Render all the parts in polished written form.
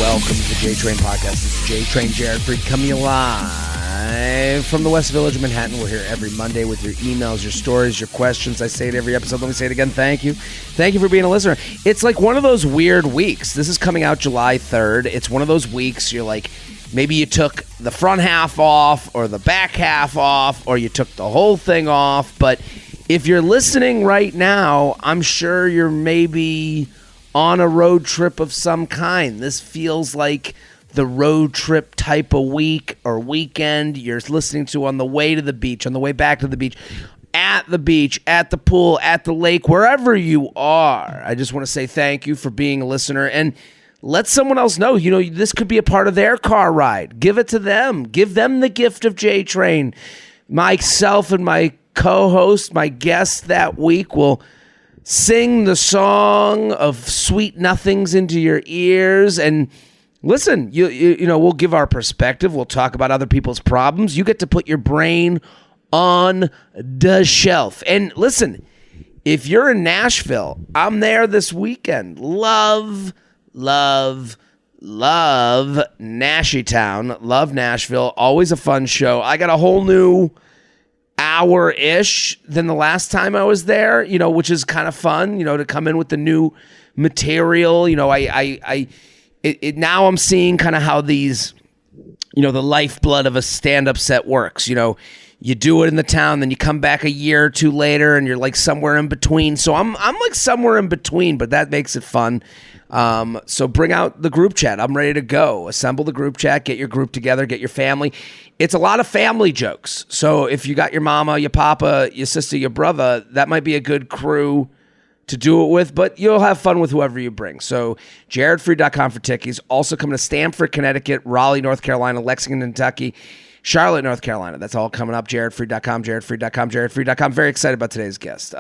Welcome to the JTrain podcast. This is JTrain Jared Freed coming live from the West Village of Manhattan. We're here every Monday with your emails, your stories, your questions. I say it every episode. Let me say it again. Thank you. Thank you for being a listener. It's like one of those weird weeks. This is coming out July 3rd. It's one of those weeks you're like, maybe you took the front half off or the back half off or you took the whole thing off. But if you're listening right now, I'm sure you're maybe on a road trip of some kind. This feels like the road trip type of week or weekend you're listening to on the way to the beach, on the way back to the beach, at the pool, at the lake, wherever you are. I just want to say thank you for being a listener and let someone else know, this could be a part of their car ride. Give it to them. Give them the gift of JTrain. Myself and my co-host, my guest that week will sing the song of sweet nothings into your ears and listen, we'll give our perspective. We'll talk about other people's problems. You get to put your brain on the shelf. And listen, if you're in Nashville, I'm there this weekend. Love Nashytown. Love Nashville. Always a fun show. I got a whole new hour-ish than the last time I was there, which is kind of fun, to come in with the new material. Now I'm seeing kind of how these, the lifeblood of a stand-up set works. You do it in the town, then you come back a year or two later and you're like somewhere in between. So I'm like somewhere in between, but that makes it fun. So bring out the group chat. I'm ready to go. Assemble the group chat, get your group together, get your family. It's a lot of family jokes. So if you got your mama, your papa, your sister, your brother, that might be a good crew to do it with, but you'll have fun with whoever you bring. So jaredfreed.com for tickets. Also coming to Stamford, Connecticut, Raleigh, North Carolina, Lexington, Kentucky, Charlotte, North Carolina. That's all coming up. jaredfreed.com, jaredfreed.com. Very excited about today's guest.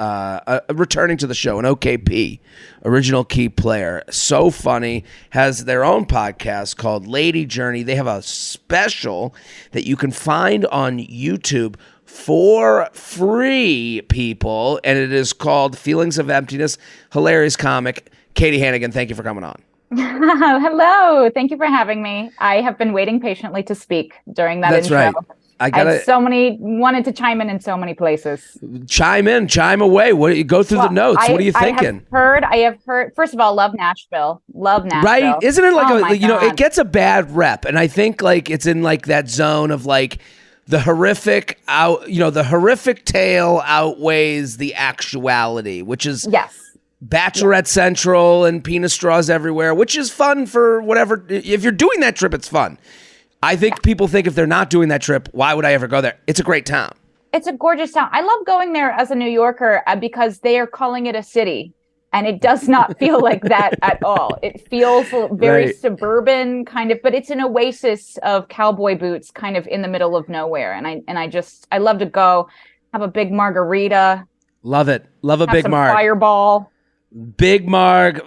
Returning to the show, an OKP, original key player. So funny. Has their own podcast called Lady Journey. They have a special that you can find on YouTube for free, people. And it is called Feelings of Emptiness. Hilarious comic. Katie Hannigan, thank you for coming on. Hello. Thank you for having me. I have been waiting patiently to speak during that intro. That's right. I wanted to chime in so many places. Chime in, chime away. Go through the notes. What are you thinking? I have heard, first of all, love Nashville. Right? Isn't it like, it gets a bad rep. And I think like it's in like that zone of like the horrific the horrific tale outweighs the actuality, which is yes. Bachelorette Central and penis straws everywhere, which is fun for whatever. If you're doing that trip, it's fun. I think people think if they're not doing that trip, why would I ever go there? It's a great town. It's a gorgeous town. I love going there as a New Yorker because they are calling it a city. And it does not feel like that at all. It feels very suburban kind of, but it's an oasis of cowboy boots kind of in the middle of nowhere. And I love to go have a big margarita. Love it. Love a big marg. Fireball. Big marg,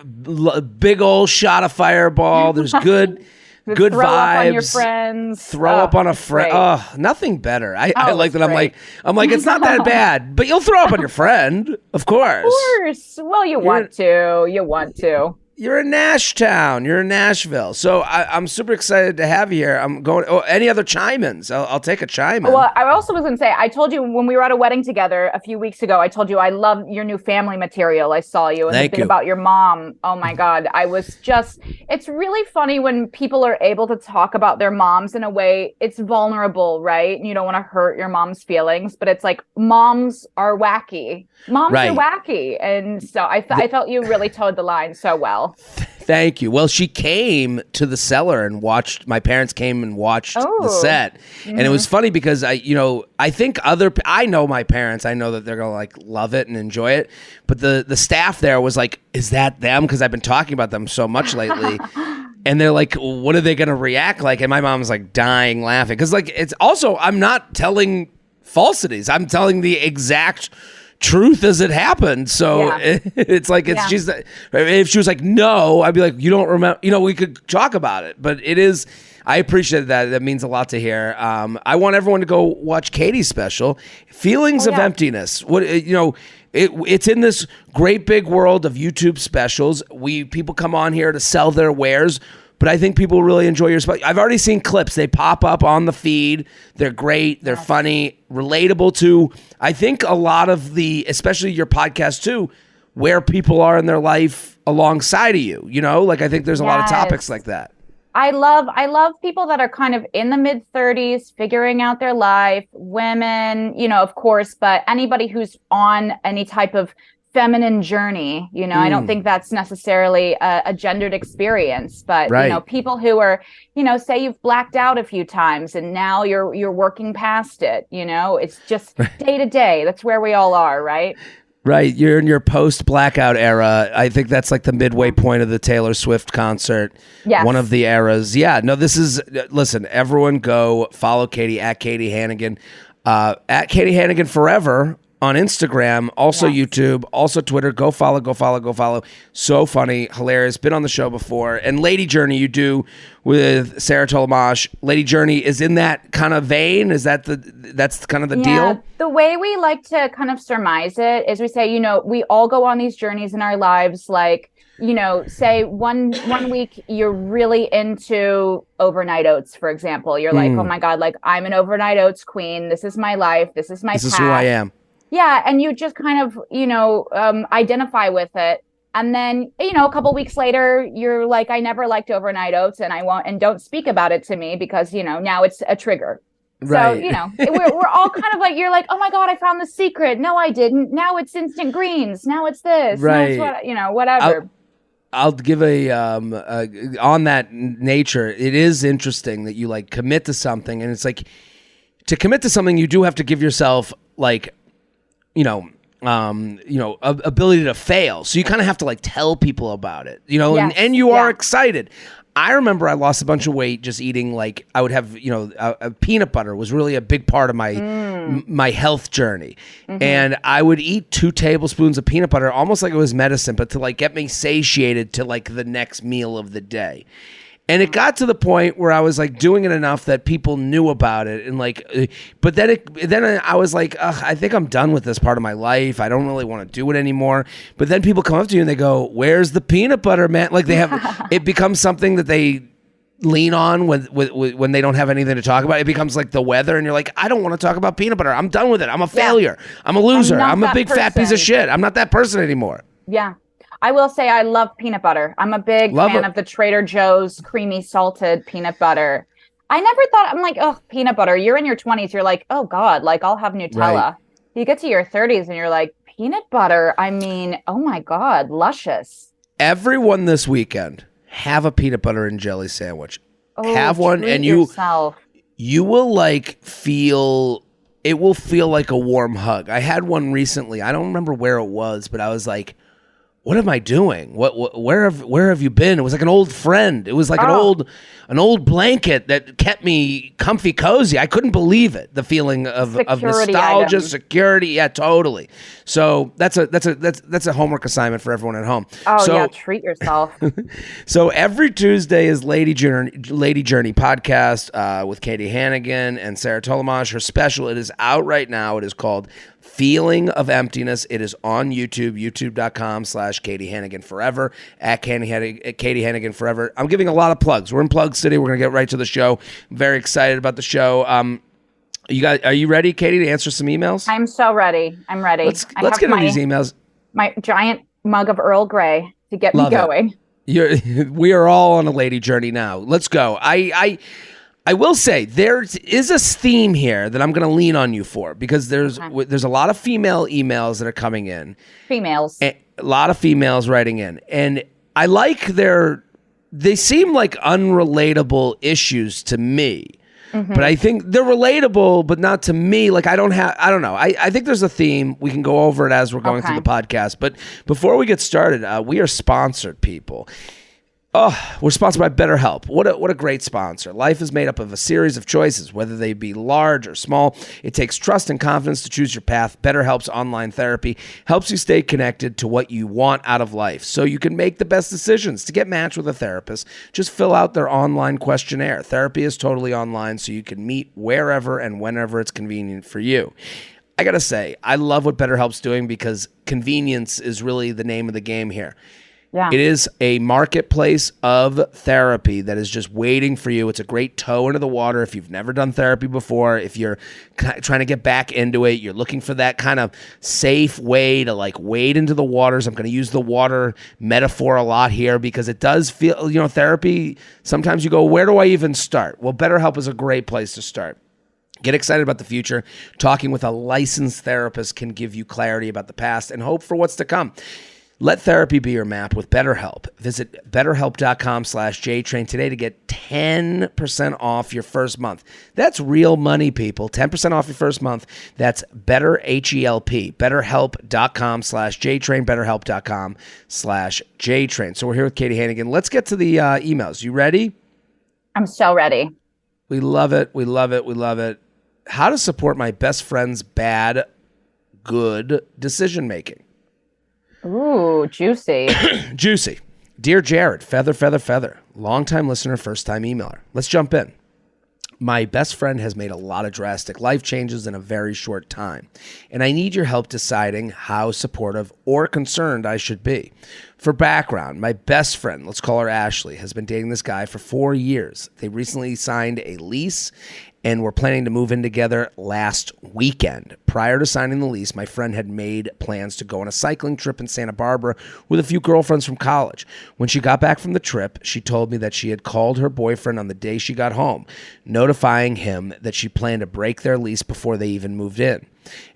big old shot of Fireball. There's good vibes. Throw up on your friends. Throw up on a friend. Oh, nothing better. I like that. Great. I'm like, it's not that bad, but you'll throw up on your friend, of course. Of course. Well, you want to. You're in Nashtown. You're in Nashville. So I'm super excited to have you here. I'm going. Oh, any other chime-ins? I'll take a chime-in. Well, I also was going to say, I told you when we were at a wedding together a few weeks ago, I told you I love your new family material. I saw you and the thing about your mom. Oh my God. It's really funny when people are able to talk about their moms in a way. It's vulnerable, right? And you don't want to hurt your mom's feelings, but it's like moms are wacky. Moms are wacky. And so I felt you really towed the line so well. Thank you. Well, she came to the cellar and watched. My parents came and watched the set, and it was funny because I think I know my parents. I know that they're gonna like love it and enjoy it, but the staff there was like, "Is that them?" Because I've been talking about them so much lately. And they're like, what are they going to react like? And my mom's like dying laughing. Because like, it's also, I'm not telling falsities. I'm telling the exact truth as it happened. So it's like, if she was like, no, I'd be like, you don't remember, we could talk about it. But it is, I appreciate that. That means a lot to hear. I want everyone to go watch Katie's special, Feelings of Emptiness. It's in this great big world of YouTube specials. People come on here to sell their wares, but I think people really enjoy your spot. I've already seen clips. They pop up on the feed. They're great. They're funny, relatable to, I think, a lot of especially your podcast too, where people are in their life alongside of you. You know, like I think there's a lot of topics like that. I love people that are kind of in the mid-30s, figuring out their life, women, you know, of course, but anybody who's on any type of feminine journey, you know, I don't think that's necessarily a gendered experience, but you know, people who are, you know, say you've blacked out a few times and now you're working past it, you know, it's just day to day. That's where we all are, right? Right. You're in your post-blackout era. I think that's like the midway point of the Taylor Swift concert. Yes. One of the eras. Yeah. No, listen, everyone go follow Katie at Katie Hannigan, at Katie Hannigan Forever on Instagram, also YouTube, also Twitter. Go follow. So funny, hilarious. Been on the show before. And Lady Journey you do with Sarah Tolomash. Lady Journey is in that kind of vein? Is that that's kind of the deal? The way we like to kind of surmise it is we say, you know, we all go on these journeys in our lives, like, you know, say one week you're really into overnight oats, for example. You're like, oh my God, like I'm an overnight oats queen. This is my life. This is my path. This is who I am. Yeah. And you just kind of, you know, identify with it. And then, you know, a couple weeks later, you're like, I never liked overnight oats and I won't, and don't speak about it to me because, you know, now it's a trigger. Right. So, you know, we're all kind of like, you're like, oh my God, I found the secret. No, I didn't. Now it's instant greens. Now it's this. Right. Now it's you know, whatever. I'll give on that nature. It is interesting that you like commit to something, and it's like to commit to something, you do have to give yourself like, ability to fail. So you kind of have to like tell people about it, you know, and you are excited. I remember I lost a bunch of weight just eating, like, I would have, you know, peanut butter was really a big part of my health journey. And I would eat 2 tablespoons of peanut butter, almost like it was medicine, but to like get me satiated to like the next meal of the day. And it got to the point where I was like doing it enough that people knew about it, and like, but then I was like, I think I'm done with this part of my life. I don't really want to do it anymore. But then people come up to you and they go, "Where's the peanut butter, man?" Like they have, it becomes something that they lean on when they don't have anything to talk about. It becomes like the weather, and you're like, I don't want to talk about peanut butter. I'm done with it. I'm a failure. I'm a loser. I'm a big fat piece of shit. I'm not that person anymore. Yeah. I will say I love peanut butter. I'm a big fan of the Trader Joe's creamy salted peanut butter. I never thought, I'm like, oh, peanut butter. You're in your 20s. You're like, oh God, like I'll have Nutella. Right. You get to your 30s and you're like, peanut butter. I mean, oh my God, luscious. Everyone this weekend, have a peanut butter and jelly sandwich. Oh, have one, and you will like feel, it will feel like a warm hug. I had one recently. I don't remember where it was, but I was like, what am I doing? Where have you been? It was like an old friend. It was like an old blanket that kept me comfy, cozy. I couldn't believe it. The feeling of nostalgia, item. Security. Yeah, totally. So that's a homework assignment for everyone at home. Oh yeah, treat yourself. So every Tuesday is Lady Journey podcast with Katie Hannigan and Sarah Tolomash. Her special, it is out right now. It is called Feeling of Emptiness. It is on YouTube, youtube.com/Katie Hannigan Forever, at Katie Hannigan Forever. I'm giving a lot of plugs. We're in Plug City. We're going to get right to the show. I'm very excited about the show. You guys, are you ready, Katie, to answer some emails? I'm so ready. I'm ready. Let's get into these emails. My giant mug of Earl Grey to get me going. We are all on a lady journey now. Let's go. I will say there is a theme here that I'm going to lean on you for, because there's a lot of female emails that are coming in. Females. A lot of females writing in. And I like they seem like unrelatable issues to me. But I think they're relatable, but not to me. Like I don't know. I think there's a theme. We can go over it as we're going through the podcast. But before we get started, we are sponsored, people. Oh, we're sponsored by BetterHelp. What a great sponsor. Life is made up of a series of choices, whether they be large or small. It takes trust and confidence to choose your path. BetterHelp's online therapy helps you stay connected to what you want out of life, so you can make the best decisions. To get matched with a therapist, just fill out their online questionnaire. Therapy is totally online, so you can meet wherever and whenever it's convenient for you. I gotta say, I love what BetterHelp's doing, because convenience is really the name of the game here. Yeah. It is a marketplace of therapy that is just waiting for you. It's a great toe into the water if you've never done therapy before. If you're trying to get back into it, you're looking for that kind of safe way to like wade into the waters. I'm going to use the water metaphor a lot here because it does feel, therapy, sometimes you go, where do I even start? Well, BetterHelp is a great place to start. Get excited about the future. Talking with a licensed therapist can give you clarity about the past and hope for what's to come. Let therapy be your map with BetterHelp. Visit BetterHelp.com/JTrain today to get 10% off your first month. That's real money, people. 10% off your first month. That's BetterHelp. BetterHelp.com/JTrain. BetterHelp.com/JTrain. So we're here with Katie Hannigan. Let's get to the emails. You ready? I'm so ready. We love it. We love it. We love it. How to support my best friend's bad, good decision making. Ooh, juicy. Juicy. Dear Jared, feather. Longtime listener, first time emailer. Let's jump in. My best friend has made a lot of drastic life changes in a very short time, and I need your help deciding how supportive or concerned I should be. For background, my best friend, let's call her Ashley, has been dating this guy for 4 years. They recently signed a lease and were planning to move in together last weekend. Prior to signing the lease, my friend had made plans to go on a cycling trip in Santa Barbara with a few girlfriends from college. When she got back from the trip, she told me that she had called her boyfriend on the day she got home, notifying him that she planned to break their lease before they even moved in.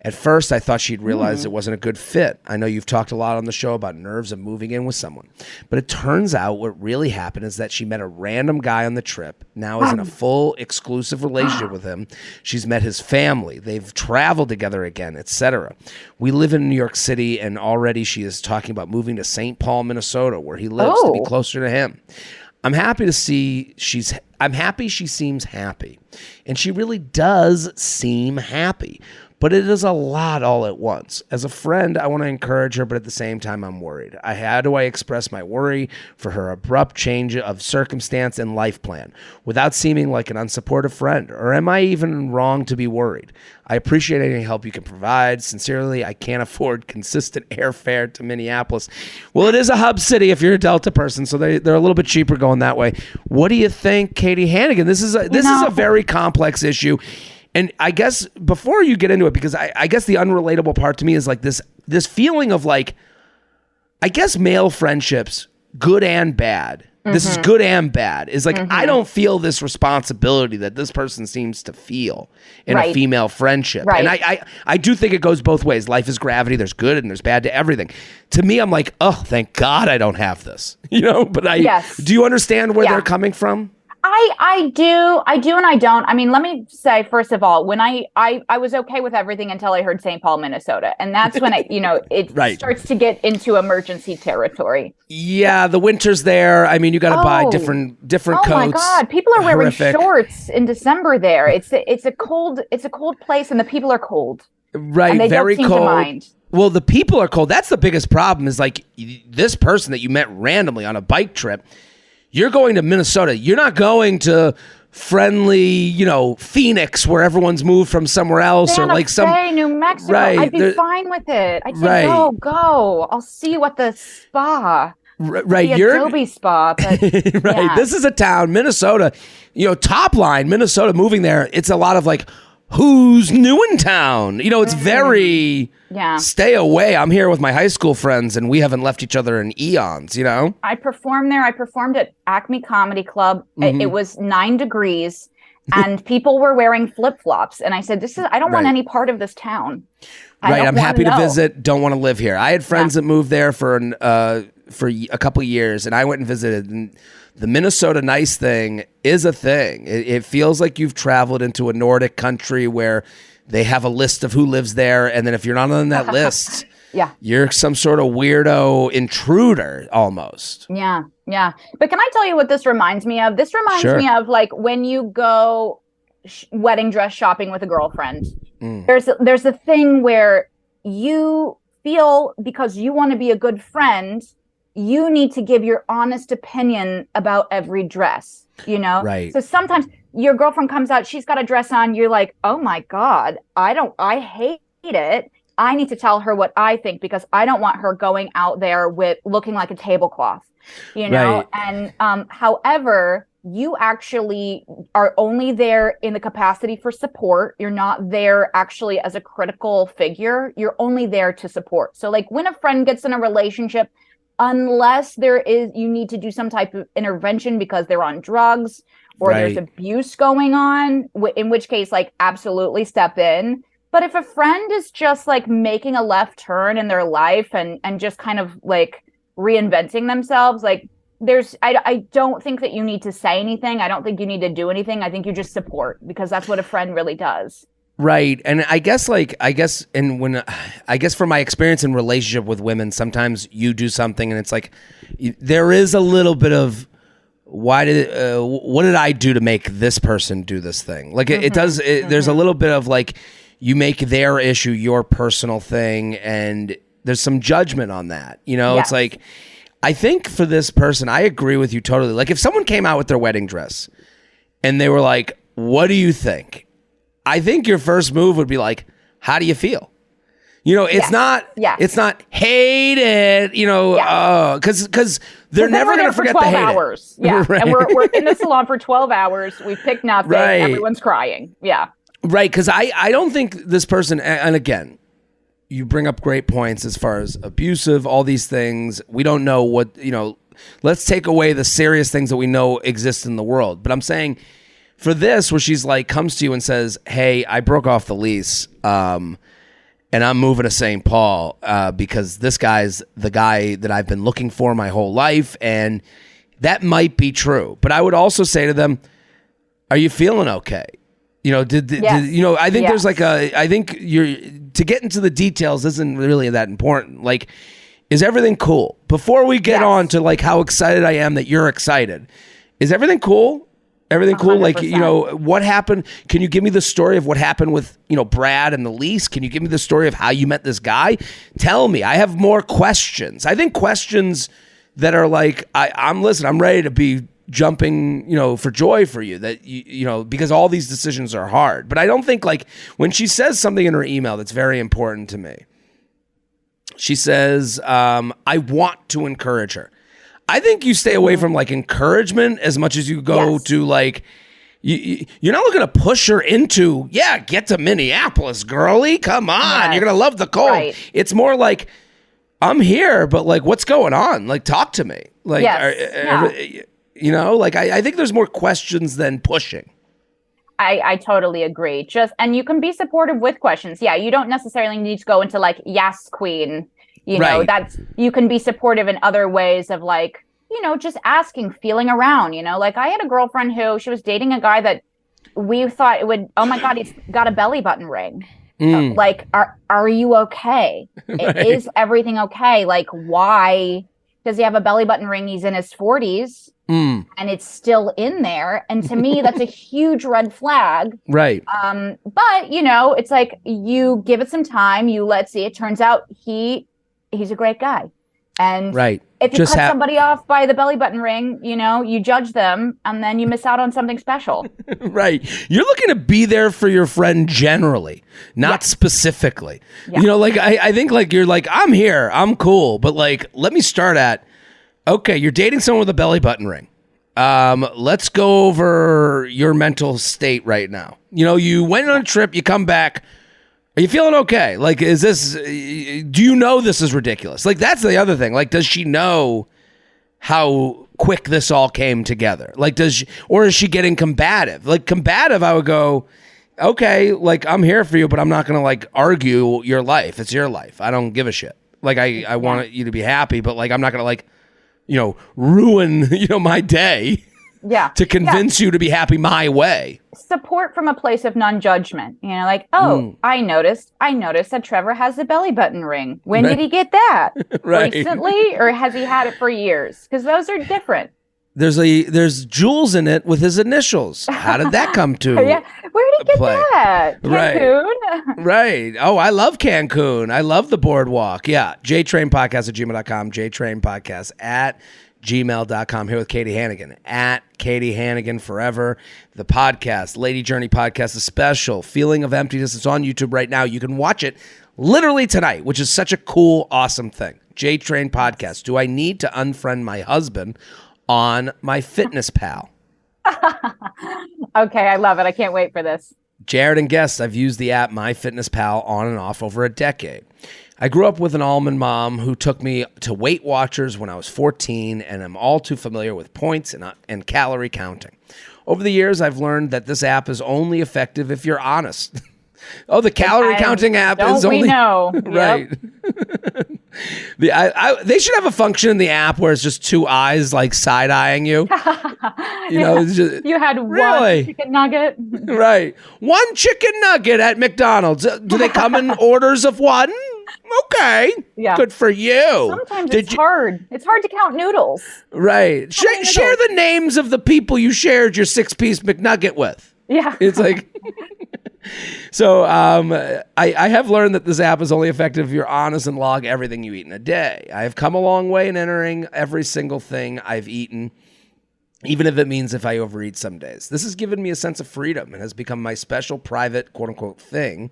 At first, I thought she'd realized it wasn't a good fit. I know you've talked a lot on the show about nerves of moving in with someone. But it turns out what really happened is that she met a random guy on the trip, now is in a full exclusive relationship with him. She's met his family. They've traveled together again, etc. We live in New York City, and already she is talking about moving to St. Paul, Minnesota, where he lives, to be closer to him. I'm happy she seems happy. And she really does seem happy. But it is a lot all at once. As a friend, I want to encourage her, but at the same time, I'm worried. How do I express my worry for her abrupt change of circumstance and life plan without seeming like an unsupportive friend? Or am I even wrong to be worried? I appreciate any help you can provide. Sincerely, I can't afford consistent airfare to Minneapolis. Well, it is a hub city if you're a Delta person, so they're a little bit cheaper going that way. What do you think, Katie Hannigan? This is a very complex issue. And I guess before you get into it, because I guess the unrelatable part to me is like this feeling of like, I guess male friendships, good and bad. This is good and bad. Is like, I don't feel this responsibility that this person seems to feel in a female friendship. And I do think it goes both ways. Life is gravity. There's good and there's bad to everything. To me, I'm like, oh, thank God I don't have this. But do you understand where they're coming from? I do and I don't. I mean, let me say, first of all, when I was okay with everything until I heard St. Paul, Minnesota. And that's when it starts to get into emergency territory. Yeah, the winter's there. I mean, you got to buy different coats. Oh my God, people are wearing shorts in December there. It's a cold place and the people are cold. Right, and they very don't seem cold. to mind. Well, the people are cold. That's the biggest problem is like this person that you met randomly on a bike trip. You're going to Minnesota. You're not going to friendly, Phoenix, where everyone's moved from somewhere else, or like New Mexico. Right, I'd be fine with it. I'd say go. I'll see you at the spa. Right, the Adobe spa. But, right. This is a town, Minnesota. Top line, Minnesota. Moving there, it's a lot of like, who's new in town? It's very stay away. I'm here with my high school friends and we haven't left each other in eons, I performed there. I performed at Acme Comedy Club. It was 9 degrees and people were wearing flip-flops. And I said, I don't want any part of this town. I'm happy to visit. Don't want to live here. I had friends that moved there for a couple of years and I went and visited, and the Minnesota nice thing is a thing. It feels like you've traveled into a Nordic country where they have a list of who lives there. And then if you're not on that list, you're some sort of weirdo intruder almost. Yeah. But can I tell you what this reminds me of? This reminds me of like when you go wedding dress shopping with a girlfriend. There's a thing where you feel because you want to be a good friend, you need to give your honest opinion about every dress, Right. So sometimes your girlfriend comes out, she's got a dress on, you're like, oh my God, I hate it. I need to tell her what I think because I don't want her going out there with looking like a tablecloth, you know? Right. And however, you actually are only there in the capacity for support. You're not there actually as a critical figure. You're only there to support. So like when a friend gets in a relationship, unless you need to do some type of intervention because they're on drugs or there's abuse going on, in which case, like, absolutely step in. But if a friend is just like making a left turn in their life and just kind of like reinventing themselves, like, I don't think that you need to say anything. I don't think you need to do anything. I think you just support because that's what a friend really does. Right. And I guess from my experience in relationship with women, sometimes you do something and it's like, there is a little bit of, what did I do to make this person do this thing? Like it does, there's a little bit of like, you make their issue your personal thing and there's some judgment on that. You know, It's like, I think for this person, I agree with you totally. Like if someone came out with their wedding dress and they were like, what do you think? I think your first move would be like, how do you feel? You know, it's not hate it, you know, because they're never going to forget the hate 12 hours. It. Yeah. Right. And we're in the salon for 12 hours. We picked nothing. Right. Everyone's crying. Yeah. Right. Because I don't think this person, and again, you bring up great points as far as abusive, all these things. We don't know what, you know, let's take away the serious things that we know exist in the world. But I'm saying for this, where she's like, comes to you and says, hey, I broke off the lease and I'm moving to St. Paul because this guy's the guy that I've been looking for my whole life. And that might be true. But I would also say to them, are you feeling okay? You know, did you know, I think there's like I think to get into the details isn't really that important. Like, is everything cool? Before we get on to like how excited I am that you're excited, is everything cool? Everything cool? 100%. Like, you know, what happened? Can you give me the story of what happened with, you know, Brad and the lease? Can you give me the story of how you met this guy? Tell me. I have more questions. I think questions that are like, I'm ready to be jumping, you know, for joy for you, that you know, because all these decisions are hard. But I don't think, like, when she says something in her email that's very important to me, she says, I want to encourage her. I think you stay away from like encouragement as much as you go to like, you're not looking to push her into, get to Minneapolis, girly, come on, you're gonna love the cold. Right. It's more like, I'm here, but like, what's going on? Like, talk to me. Like, you know, like I think there's more questions than pushing. I totally agree. And you can be supportive with questions. Yeah, you don't necessarily need to go into like, yes, queen. You know, you can be supportive in other ways of like, you know, just asking, feeling around, you know, like I had a girlfriend who she was dating a guy that we thought it would, oh my God, he's got a belly button ring. Like, are you okay? Is everything okay? Like, why does he have a belly button ring? He's in his 40s and it's still in there. And to me, that's a huge red flag. Right. But, you know, it's like you give it some time. Let's see. It turns out he's a great guy. And if you cut somebody off by the belly button ring, you know, you judge them and then you miss out on something special. Right. You're looking to be there for your friend generally, not specifically. Yeah. You know, like I think like you're like, I'm here, I'm cool. But like, let me start at, okay, you're dating someone with a belly button ring. Let's go over your mental state right now. You know, you went on a trip, you come back. Are you feeling okay? Like, do you know this is ridiculous? Like, that's the other thing. Like, does she know how quick this all came together? Like, or is she getting combative? Like, combative, I would go, okay, like, I'm here for you, but I'm not going to, like, argue your life. It's your life. I don't give a shit. Like, I want you to be happy, but, like, I'm not going to, like, you know, ruin, you know, my day. To convince you to be happy my way. Support from a place of non-judgment. You know, like, I noticed that Trevor has a belly button ring. When did he get that? Recently, or has he had it for years? Because those are different. There's jewels in it with his initials. How did that come to? Where did he get that? Cancun. Right. Oh, I love Cancun. I love the boardwalk. Yeah. JTrain podcast at gmail.com. JTrain podcast at gmail.com. Here with Katie Hannigan, at Katie Hannigan forever. The podcast, Lady Journey Podcast, a special Feeling of Emptiness. It's on YouTube right now. You can watch it literally tonight, which is such a cool, awesome thing. JTrain Podcast. Do I need to unfriend my husband on my Fitness Pal? Okay, I love it. I can't wait for this. Jared and guests, I've used the app MyFitnessPal on and off over a decade. I grew up with an almond mom who took me to Weight Watchers when I was 14, and I'm all too familiar with points and calorie counting. Over the years, I've learned that this app is only effective if you're honest. Oh, the calorie counting app is only... we know. Right. They should have a function in the app where it's just two eyes like side-eyeing you. You know, it's just, you had one chicken nugget. Right. One chicken nugget at McDonald's. Do they come in orders of one? Okay. Yeah. Good for you. Sometimes it's hard. It's hard to count noodles. Right. Share the names of the people you shared your 6-piece McNugget with. Yeah. It's like... So I have learned that this app is only effective if you're honest and log everything you eat in a day. I have come a long way in entering every single thing I've eaten, even if it means if I overeat some days. This has given me a sense of freedom and has become my special private quote-unquote thing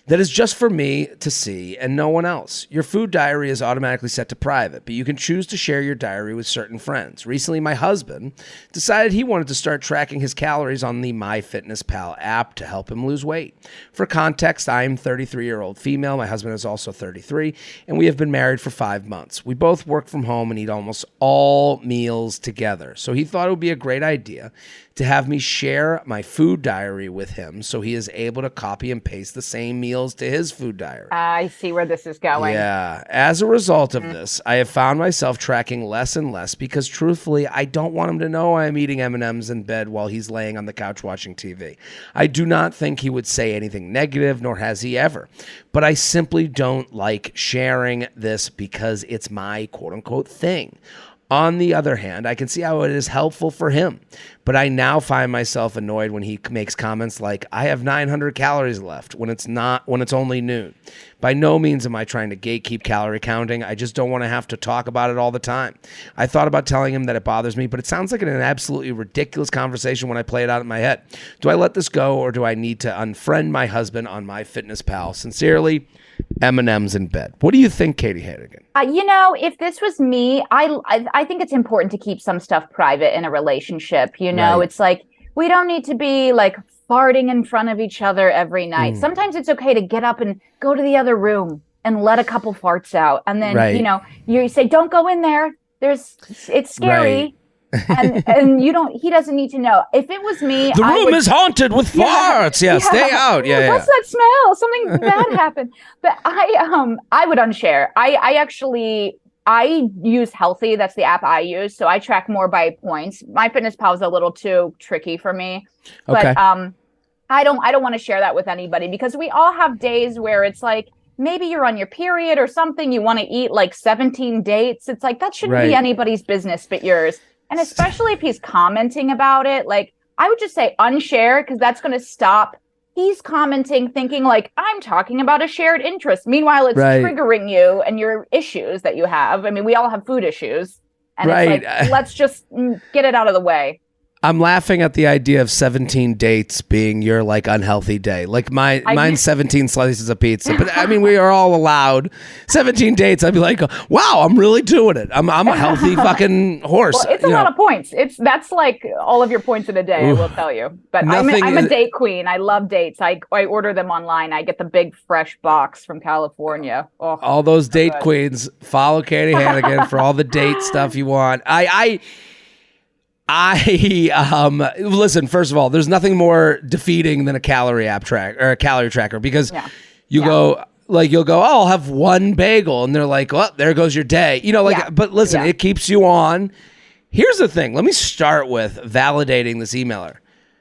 that is just for me to see and no one else. Your food diary is automatically set to private, but you can choose to share your diary with certain friends. Recently, my husband decided he wanted to start tracking his calories on the MyFitnessPal app to help him lose weight. For context, I am a 33-year-old female. My husband is also 33, and we have been married for 5 months. We both work from home and eat almost all meals together. So he thought it would be a great idea to have me share my food diary with him so he is able to copy and paste the same meals to his food diary. I see where this is going. Yeah. As a result of this, I have found myself tracking less and less because truthfully, I don't want him to know I'm eating M&Ms in bed while he's laying on the couch watching TV. I do not think he would say anything negative, nor has he ever. But I simply don't like sharing this because it's my quote-unquote thing. On the other hand, I can see how it is helpful for him, but I now find myself annoyed when he makes comments like, I have 900 calories left when it's only noon. By no means am I trying to gatekeep calorie counting. I just don't want to have to talk about it all the time. I thought about telling him that it bothers me, but it sounds like an absolutely ridiculous conversation when I play it out in my head. Do I let this go or do I need to unfriend my husband on MyFitnessPal? Sincerely, M&M's in bed. What do you think, Katie Hannigan? If this was me, I think it's important to keep some stuff private in a relationship. Right. It's like, we don't need to be like farting in front of each other every night. Sometimes it's okay to get up and go to the other room and let a couple farts out. And then, you say, don't go in there. It's scary. Right. and he doesn't need to know. If it was me, the room is haunted with farts. Yeah, stay out. Yeah, what's that smell? Something bad happened. But I would unshare. I use Healthy. That's the app I use. So I track more by points. MyFitnessPal is a little too tricky for me. Okay. But I don't want to share that with anybody because we all have days where it's like, maybe you're on your period or something. You want to eat like 17 dates. It's like, that shouldn't be anybody's business but yours. And especially if he's commenting about it, like, I would just say unshare because that's going to stop. He's commenting thinking like, I'm talking about a shared interest. Meanwhile, it's triggering you and your issues that you have. I mean, we all have food issues. And it's like, let's just get it out of the way. I'm laughing at the idea of 17 dates being your like unhealthy day. Like mine's 17 slices of pizza. But I mean, we are all allowed 17 dates. I'd be like, wow, I'm really doing it. I'm a healthy fucking horse. Well, it's a lot of points. That's like all of your points in a day, I will tell you. But I'm a date queen. I love dates. I order them online. I get the big fresh box from California. Oh, all those date queens. Follow Katie Hannigan for all the date stuff you want. Listen, first of all, there's nothing more defeating than a calorie app track or a calorie tracker because you'll go, oh, I'll have one bagel. And they're like, well, there goes your day. But listen, it keeps you on. Here's the thing. Let me start with validating this emailer.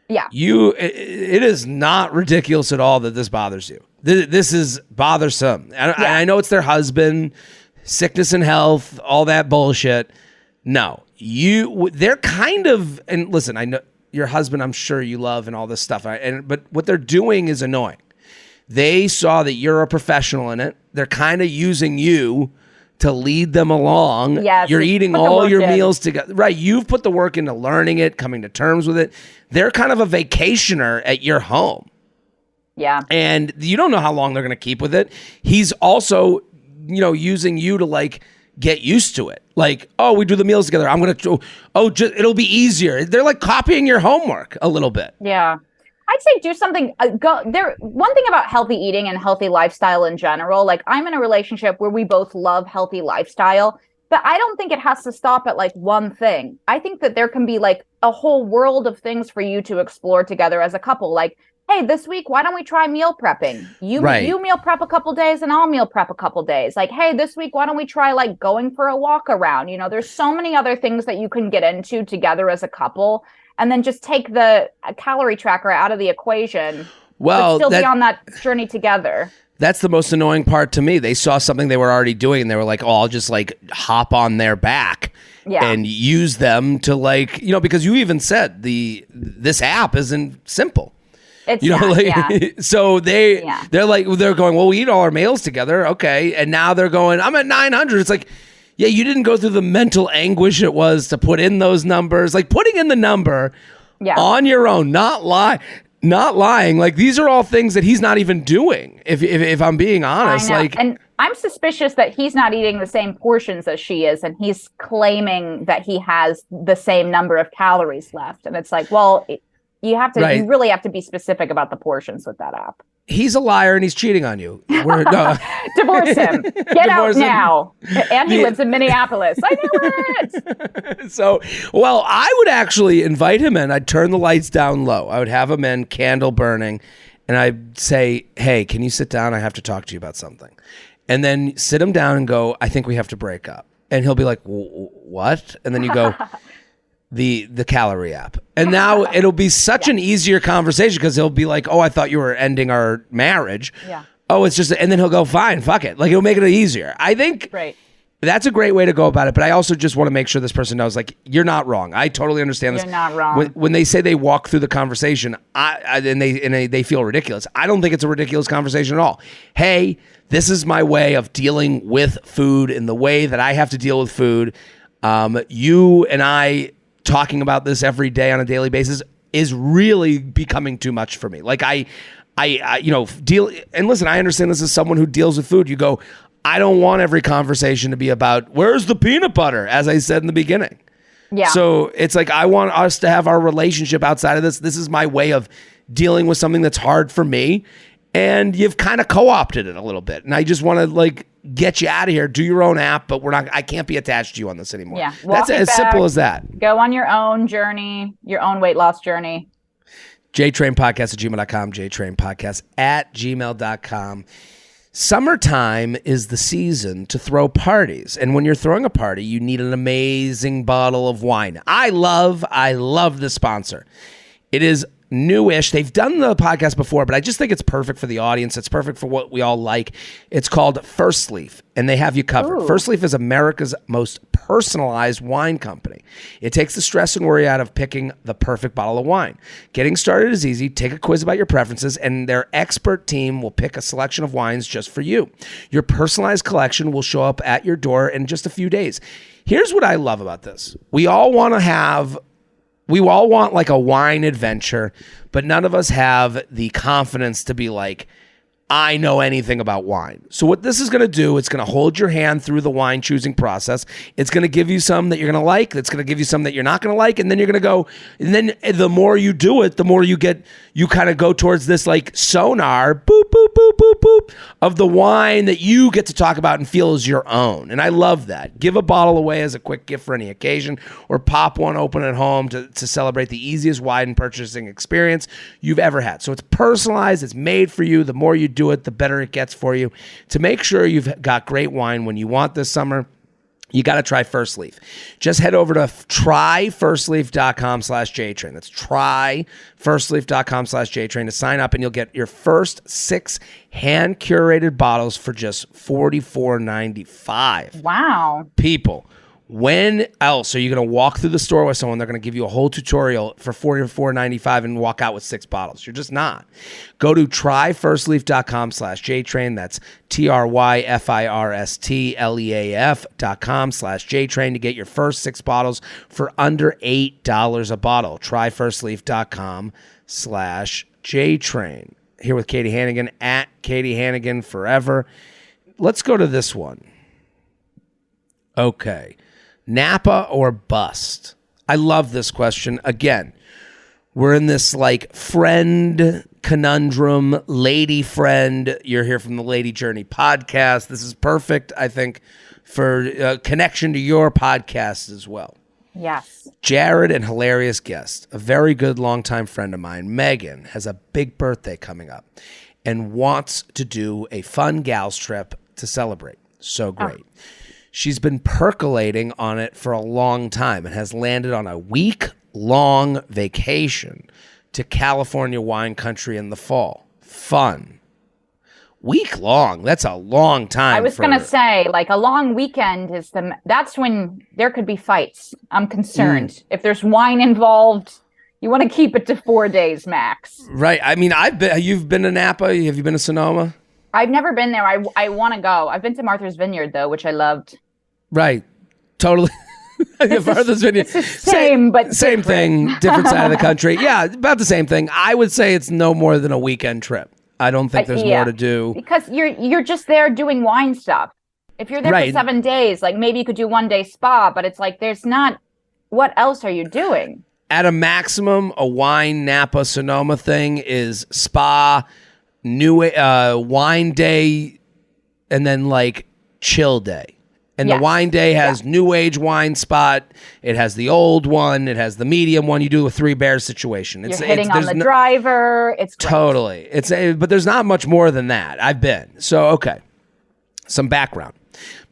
Yeah. It is not ridiculous at all that this bothers you. This is bothersome. I know it's their husband, sickness and health, all that bullshit. No. They're kind of, and listen, I know your husband, I'm sure you love and all this stuff. But what they're doing is annoying. They saw that you're a professional in it. They're kind of using you to lead them along. Yes, you're eating all your meals together. Right. You've put the work into learning it, coming to terms with it. They're kind of a vacationer at your home. Yeah. And you don't know how long they're going to keep with it. He's also, using you to like get used to it. Like, oh, we do the meals together. I'm going to, it'll be easier. They're like copying your homework a little bit. Yeah. I'd say do something. One thing about healthy eating and healthy lifestyle in general, like I'm in a relationship where we both love healthy lifestyle, but I don't think it has to stop at like one thing. I think that there can be like a whole world of things for you to explore together as a couple. Like, hey, this week, why don't we try meal prepping? You meal prep a couple days and I'll meal prep a couple days. Like, hey, this week, why don't we try like going for a walk around? There's so many other things that you can get into together as a couple. And then just take the calorie tracker out of the equation. Well, but still be on that journey together. That's the most annoying part to me. They saw something they were already doing and they were like, oh, I'll just like hop on their back and use them to like, because you even said this app isn't simple. It's so they're like, they're going, well, we eat all our meals together. Okay. And now they're going, I'm at 900. It's like, yeah, you didn't go through the mental anguish it was to put in those numbers. Like putting in the number on your own, not lying. Like these are all things that he's not even doing. If I'm being honest, and I'm suspicious that he's not eating the same portions as she is, and he's claiming that he has the same number of calories left. And it's like, well, you really have to be specific about the portions with that app. He's a liar and he's cheating on you. Divorce him. Get out now. And he lives in Minneapolis. I knew it. So, I would actually invite him in. I'd turn the lights down low. I would have him in, candle burning, and I'd say, hey, can you sit down? I have to talk to you about something. And then sit him down and go, I think we have to break up. And he'll be like, what? And then you go, the calorie app. And now it'll be such an easier conversation because he'll be like, oh, I thought you were ending our marriage. Yeah. Oh, it's just, and then he'll go, fine, fuck it. Like it'll make it easier. I think that's a great way to go about it. But I also just want to make sure this person knows, like, you're not wrong. I totally understand this. You're not wrong. When they say they walk through the conversation and they feel ridiculous, I don't think it's a ridiculous conversation at all. Hey, this is my way of dealing with food in the way that I have to deal with food. You and I talking about this every day on a daily basis is really becoming too much for me. Like I deal, and listen, I understand this as someone who deals with food. You go, I don't want every conversation to be about where's the peanut butter, as I said in the beginning. Yeah. So it's like, I want us to have our relationship outside of this. This is my way of dealing with something that's hard for me. And you've kind of co-opted it a little bit. And I just want to like get you out of here, do your own app, but I can't be attached to you on this anymore. Yeah. That's as simple as that. Go on your own journey, your own weight loss journey. JTrainPodcast@gmail.com, JTrainPodcast@gmail.com. Summertime is the season to throw parties. And when you're throwing a party, you need an amazing bottle of wine. I love the sponsor. It is newish. They've done the podcast before, but I just think it's perfect for the audience. It's perfect for what we all like. It's called First Leaf, and they have you covered. Ooh. First Leaf is America's most personalized wine company. It takes the stress and worry out of picking the perfect bottle of wine. Getting started is easy. Take a quiz about your preferences, and their expert team will pick a selection of wines just for you. Your personalized collection will show up at your door in just a few days. Here's what I love about this. We all want like a wine adventure, but none of us have the confidence to be like, I know anything about wine. So what this is going to do, it's going to hold your hand through the wine choosing process. It's going to give you some that you're going to like. It's going to give you some that you're not going to like. And then you're going to go, and then the more you do it, the more you kind of go towards this like sonar, boop, boop, boop, boop, boop, of the wine that you get to talk about and feel is your own. And I love that. Give a bottle away as a quick gift for any occasion, or pop one open at home to celebrate the easiest wine purchasing experience you've ever had. So it's personalized. It's made for you. The more you do it, the better it gets for you. To make sure you've got great wine when you want this summer, you got to try First Leaf. Just head over to tryfirstleaf.com/JTrain. That's tryfirstleaf.com/JTrain to sign up, and you'll get your first 6 hand-curated bottles for just $44.95. Wow. People, When else are you going to walk through the store with someone? They're going to give you a whole tutorial for $44.95 and walk out with 6 bottles. You're just not. Go to tryfirstleaf.com/JTrain. That's tryfirstleaf.com/JTrain to get your first 6 bottles for under $8 a bottle. Tryfirstleaf.com/JTrain. Here with Katie Hannigan at Katie Hannigan forever. Let's go to this one. Okay. Napa or bust? I love this question. Again, we're in this like friend conundrum, lady friend. You're here from the Lady Journey podcast. This is perfect, I think, for connection to your podcast as well. Yes. Jared and hilarious guest, a very good longtime friend of mine, Megan, has a big birthday coming up and wants to do a fun gals trip to celebrate. So great. Oh. She's been percolating on it for a long time and has landed on a week-long vacation to California wine country in the fall. Fun. Week-long? That's a long time. I was going to say, like, a long weekend that's when there could be fights. I'm concerned. If there's wine involved, you want to keep it to 4 days max. Right. I mean, you've been to Napa? Have you been to Sonoma? I've never been there. I want to go. I've been to Martha's Vineyard, though, which I loved. Right. Totally. Martha's Vineyard. Same thing, different side of the country. Yeah, about the same thing. I would say it's no more than a weekend trip. I don't think there's more to do. Because you're just there doing wine stuff. If you're there for 7 days, like maybe you could do 1 day spa, but it's like there's not, what else are you doing? At a maximum, a wine Napa Sonoma thing is spa, wine day, and then like chill day. And the wine day has new age wine spot. It has the old one. It has the medium one. You do a 3 Bears situation. You're hitting on the driver. It's great. Totally. But there's not much more than that. I've been. So, okay. Some background.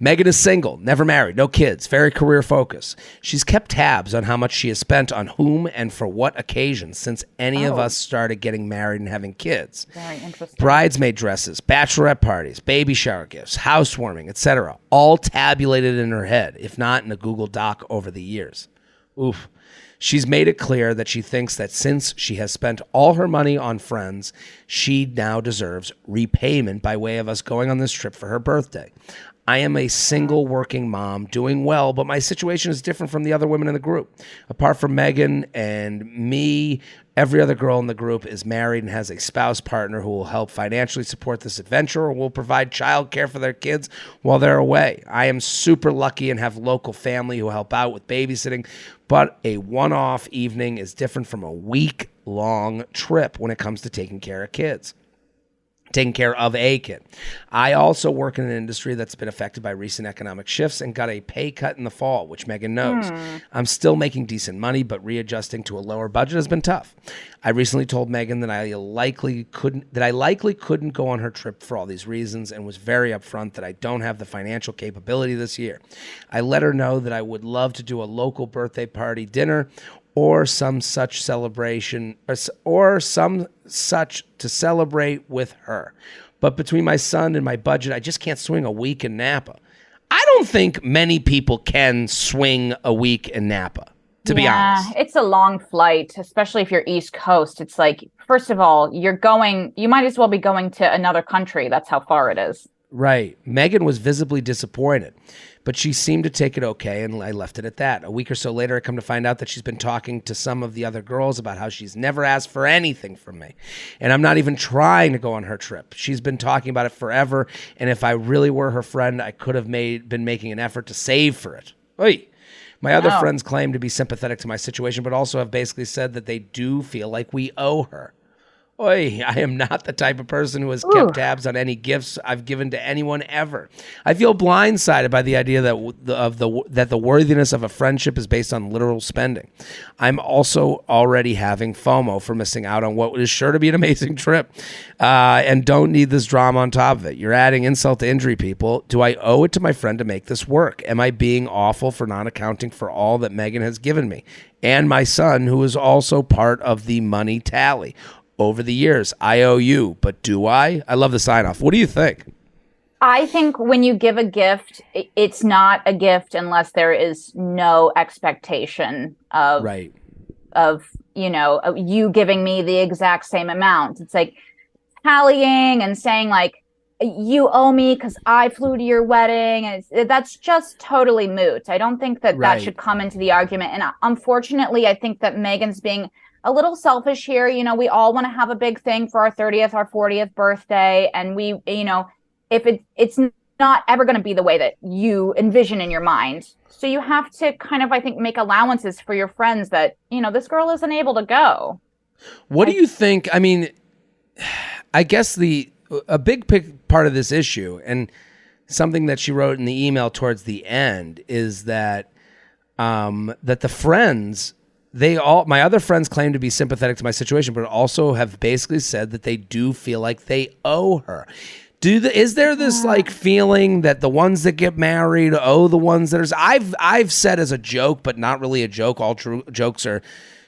Megan is single, never married, no kids, very career focused. She's kept tabs on how much she has spent on whom and for what occasions since any of us started getting married and having kids. Very interesting. Bridesmaid dresses, bachelorette parties, baby shower gifts, housewarming, etc. All tabulated in her head, if not in a Google Doc over the years. Oof. She's made it clear that she thinks that since she has spent all her money on friends, she now deserves repayment by way of us going on this trip for her birthday. I am a single working mom doing well, but my situation is different from the other women in the group. Apart from Megan and me, every other girl in the group is married and has a spouse partner who will help financially support this adventure or will provide childcare for their kids while they're away. I am super lucky and have local family who help out with babysitting, but a one-off evening is different from a week-long trip when it comes to taking care of kids. Taking care of a kid. I also work in an industry that's been affected by recent economic shifts and got a pay cut in the fall, which Megan knows. I'm still making decent money, but readjusting to a lower budget has been tough. I recently told Megan that I likely couldn't go on her trip for all these reasons and was very upfront that I don't have the financial capability this year. I let her know that I would love to do a local birthday party dinner or some such celebration, or some such to celebrate with her. But between my son and my budget, I just can't swing a week in Napa. I don't think many people can swing a week in Napa, to be honest. Yeah, it's a long flight, especially if you're East Coast. It's like, first of all, you might as well be going to another country. That's how far it is. Right. Megan was visibly disappointed, but she seemed to take it okay, and I left it at that. A week or so later, I come to find out that she's been talking to some of the other girls about how she's never asked for anything from me, and I'm not even trying to go on her trip. She's been talking about it forever, and if I really were her friend, I could have been making an effort to save for it. Oy. My other friends claim to be sympathetic to my situation, but also have basically said that they do feel like we owe her. Oy, I am not the type of person who has kept tabs on any gifts I've given to anyone ever. I feel blindsided by the idea that the worthiness of a friendship is based on literal spending. I'm also already having FOMO for missing out on what is sure to be an amazing trip, and don't need this drama on top of it. You're adding insult to injury, people. Do I owe it to my friend to make this work? Am I being awful for not accounting for all that Megan has given me? And my son, who is also part of the money tally. Over the years, I owe you, but do I? I love the sign off. What do you think? I think when you give a gift, it's not a gift unless there is no expectation of Right. of you giving me the exact same amount. It's like tallying and saying like you owe me because I flew to your wedding, and that's just totally moot. I don't think that Right. that should come into the argument. And unfortunately, I think that Megan's being a little selfish here. We all want to have a big thing for our 30th, our 40th birthday, and we, if it's not ever going to be the way that you envision in your mind. So you have to kind of, I think, make allowances for your friends that, this girl isn't able to go. What do you think? I mean, I guess a big part of this issue, and something that she wrote in the email towards the end, is that that the friends, my other friends claim to be sympathetic to my situation, but also have basically said that they do feel like they owe her. Is there this like feeling that the ones that get married owe the ones that are? I've said as a joke, but not really a joke. All true jokes are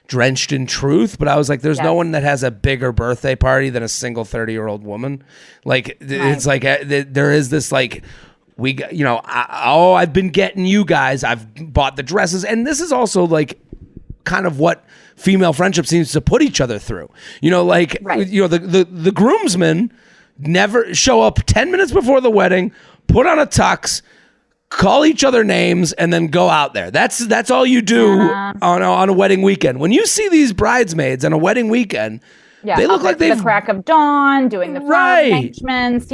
drenched in truth, but I was like, there's no one that has a bigger birthday party than a single 30-year-old woman. Like, it's like there is this like, I've been getting you guys, I've bought the dresses, and this is also like kind of what female friendship seems to put each other through. The groomsmen never show up 10 minutes before the wedding, put on a tux, call each other names, and then go out there. That's all you do on a wedding weekend. When you see these bridesmaids on a wedding weekend, they look like they've the crack of dawn doing the flower arrangements.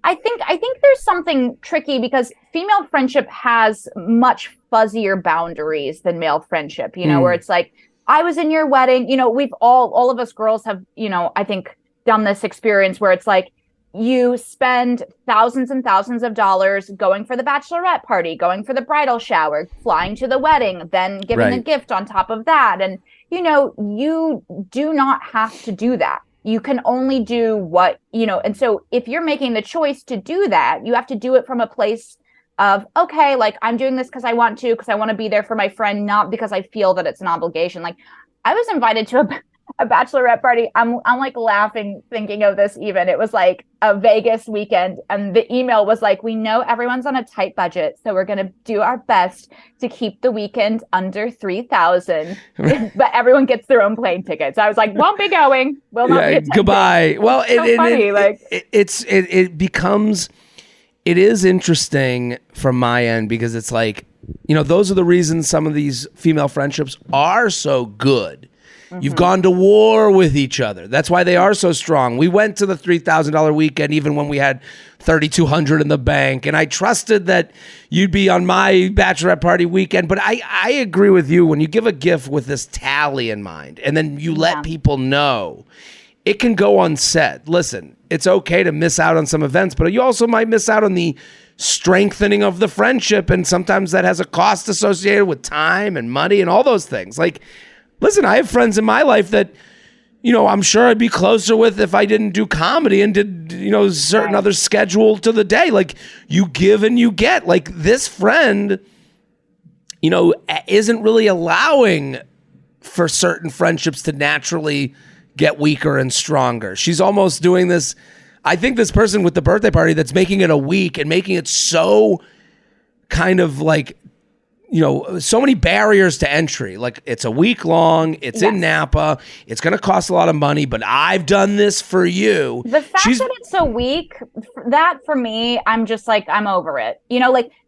I think there's something tricky because female friendship has much fuzzier boundaries than male friendship. Where it's like, I was in your wedding. We've all of us girls have I think done this experience where it's like, you spend thousands and thousands of dollars going for the bachelorette party, going for the bridal shower, flying to the wedding, then giving a gift on top of that. And, you do not have to do that. You can only do what, and so if you're making the choice to do that, you have to do it from a place of, okay, like I'm doing this because I want to be there for my friend, not because I feel that it's an obligation. Like I was invited to a bachelorette party. I'm like laughing thinking of this even. It was like a Vegas weekend and the email was like, we know everyone's on a tight budget, so we're going to do our best to keep the weekend under 3,000, but everyone gets their own plane tickets. So I was like, won't be going. Will not be attending. Goodbye. Well, it is interesting from my end because it's like, those are the reasons some of these female friendships are so good. You've gone to war with each other. That's why they are so strong. We went to the $3,000 weekend even when we had $3,200 in the bank, and I trusted that you'd be on my bachelorette party weekend. But I agree with you. When you give a gift with this tally in mind, and then you let people know, it can go unsaid. Listen, it's okay to miss out on some events, but you also might miss out on the strengthening of the friendship, and sometimes that has a cost associated with time and money and all those things. Like, listen, I have friends in my life that, I'm sure I'd be closer with if I didn't do comedy and did, certain other schedule to the day. Like, you give and you get. Like, this friend, isn't really allowing for certain friendships to naturally get weaker and stronger. She's almost doing this. I think this person with the birthday party that's making it a week and making it so kind of like, so many barriers to entry. Like, it's a week long, it's in Napa, it's going to cost a lot of money, but I've done this for you. The fact that it's a week, that for me, I'm just like, I'm over it.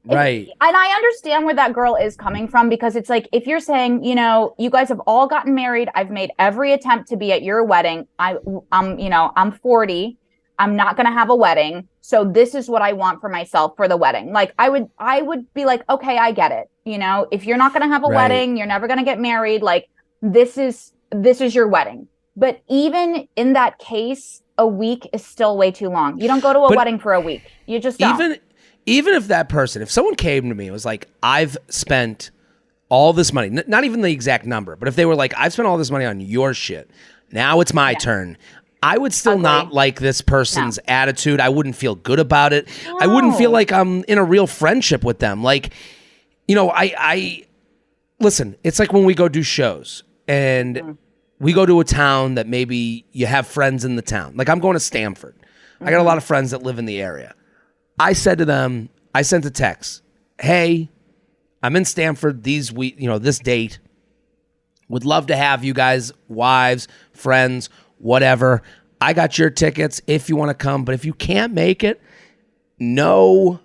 Right. And I understand where that girl is coming from, because it's like, if you're saying, you guys have all gotten married, I've made every attempt to be at your wedding. I'm 40. I'm not going to have a wedding. So this is what I want for myself for the wedding. Like, I would be like, okay, I get it. If you're not going to have a wedding, you're never going to get married. Like, this is your wedding. But even in that case, a week is still way too long. You don't go to a wedding for a week. You just don't. Even if someone came to me and was like, I've spent all this money, not even the exact number, but if they were like, I've spent all this money on your shit, now it's my turn. I would still not like this person's attitude. I wouldn't feel good about it. No. I wouldn't feel like I'm in a real friendship with them. Like, I listen, it's like when we go do shows and we go to a town that maybe you have friends in the town. Like, I'm going to Stamford. I got a lot of friends that live in the area. I said to them, I sent a text, hey, I'm in Stanford this date. Would love to have you guys, wives, friends, whatever. I got your tickets if you want to come, but if you can't make it, no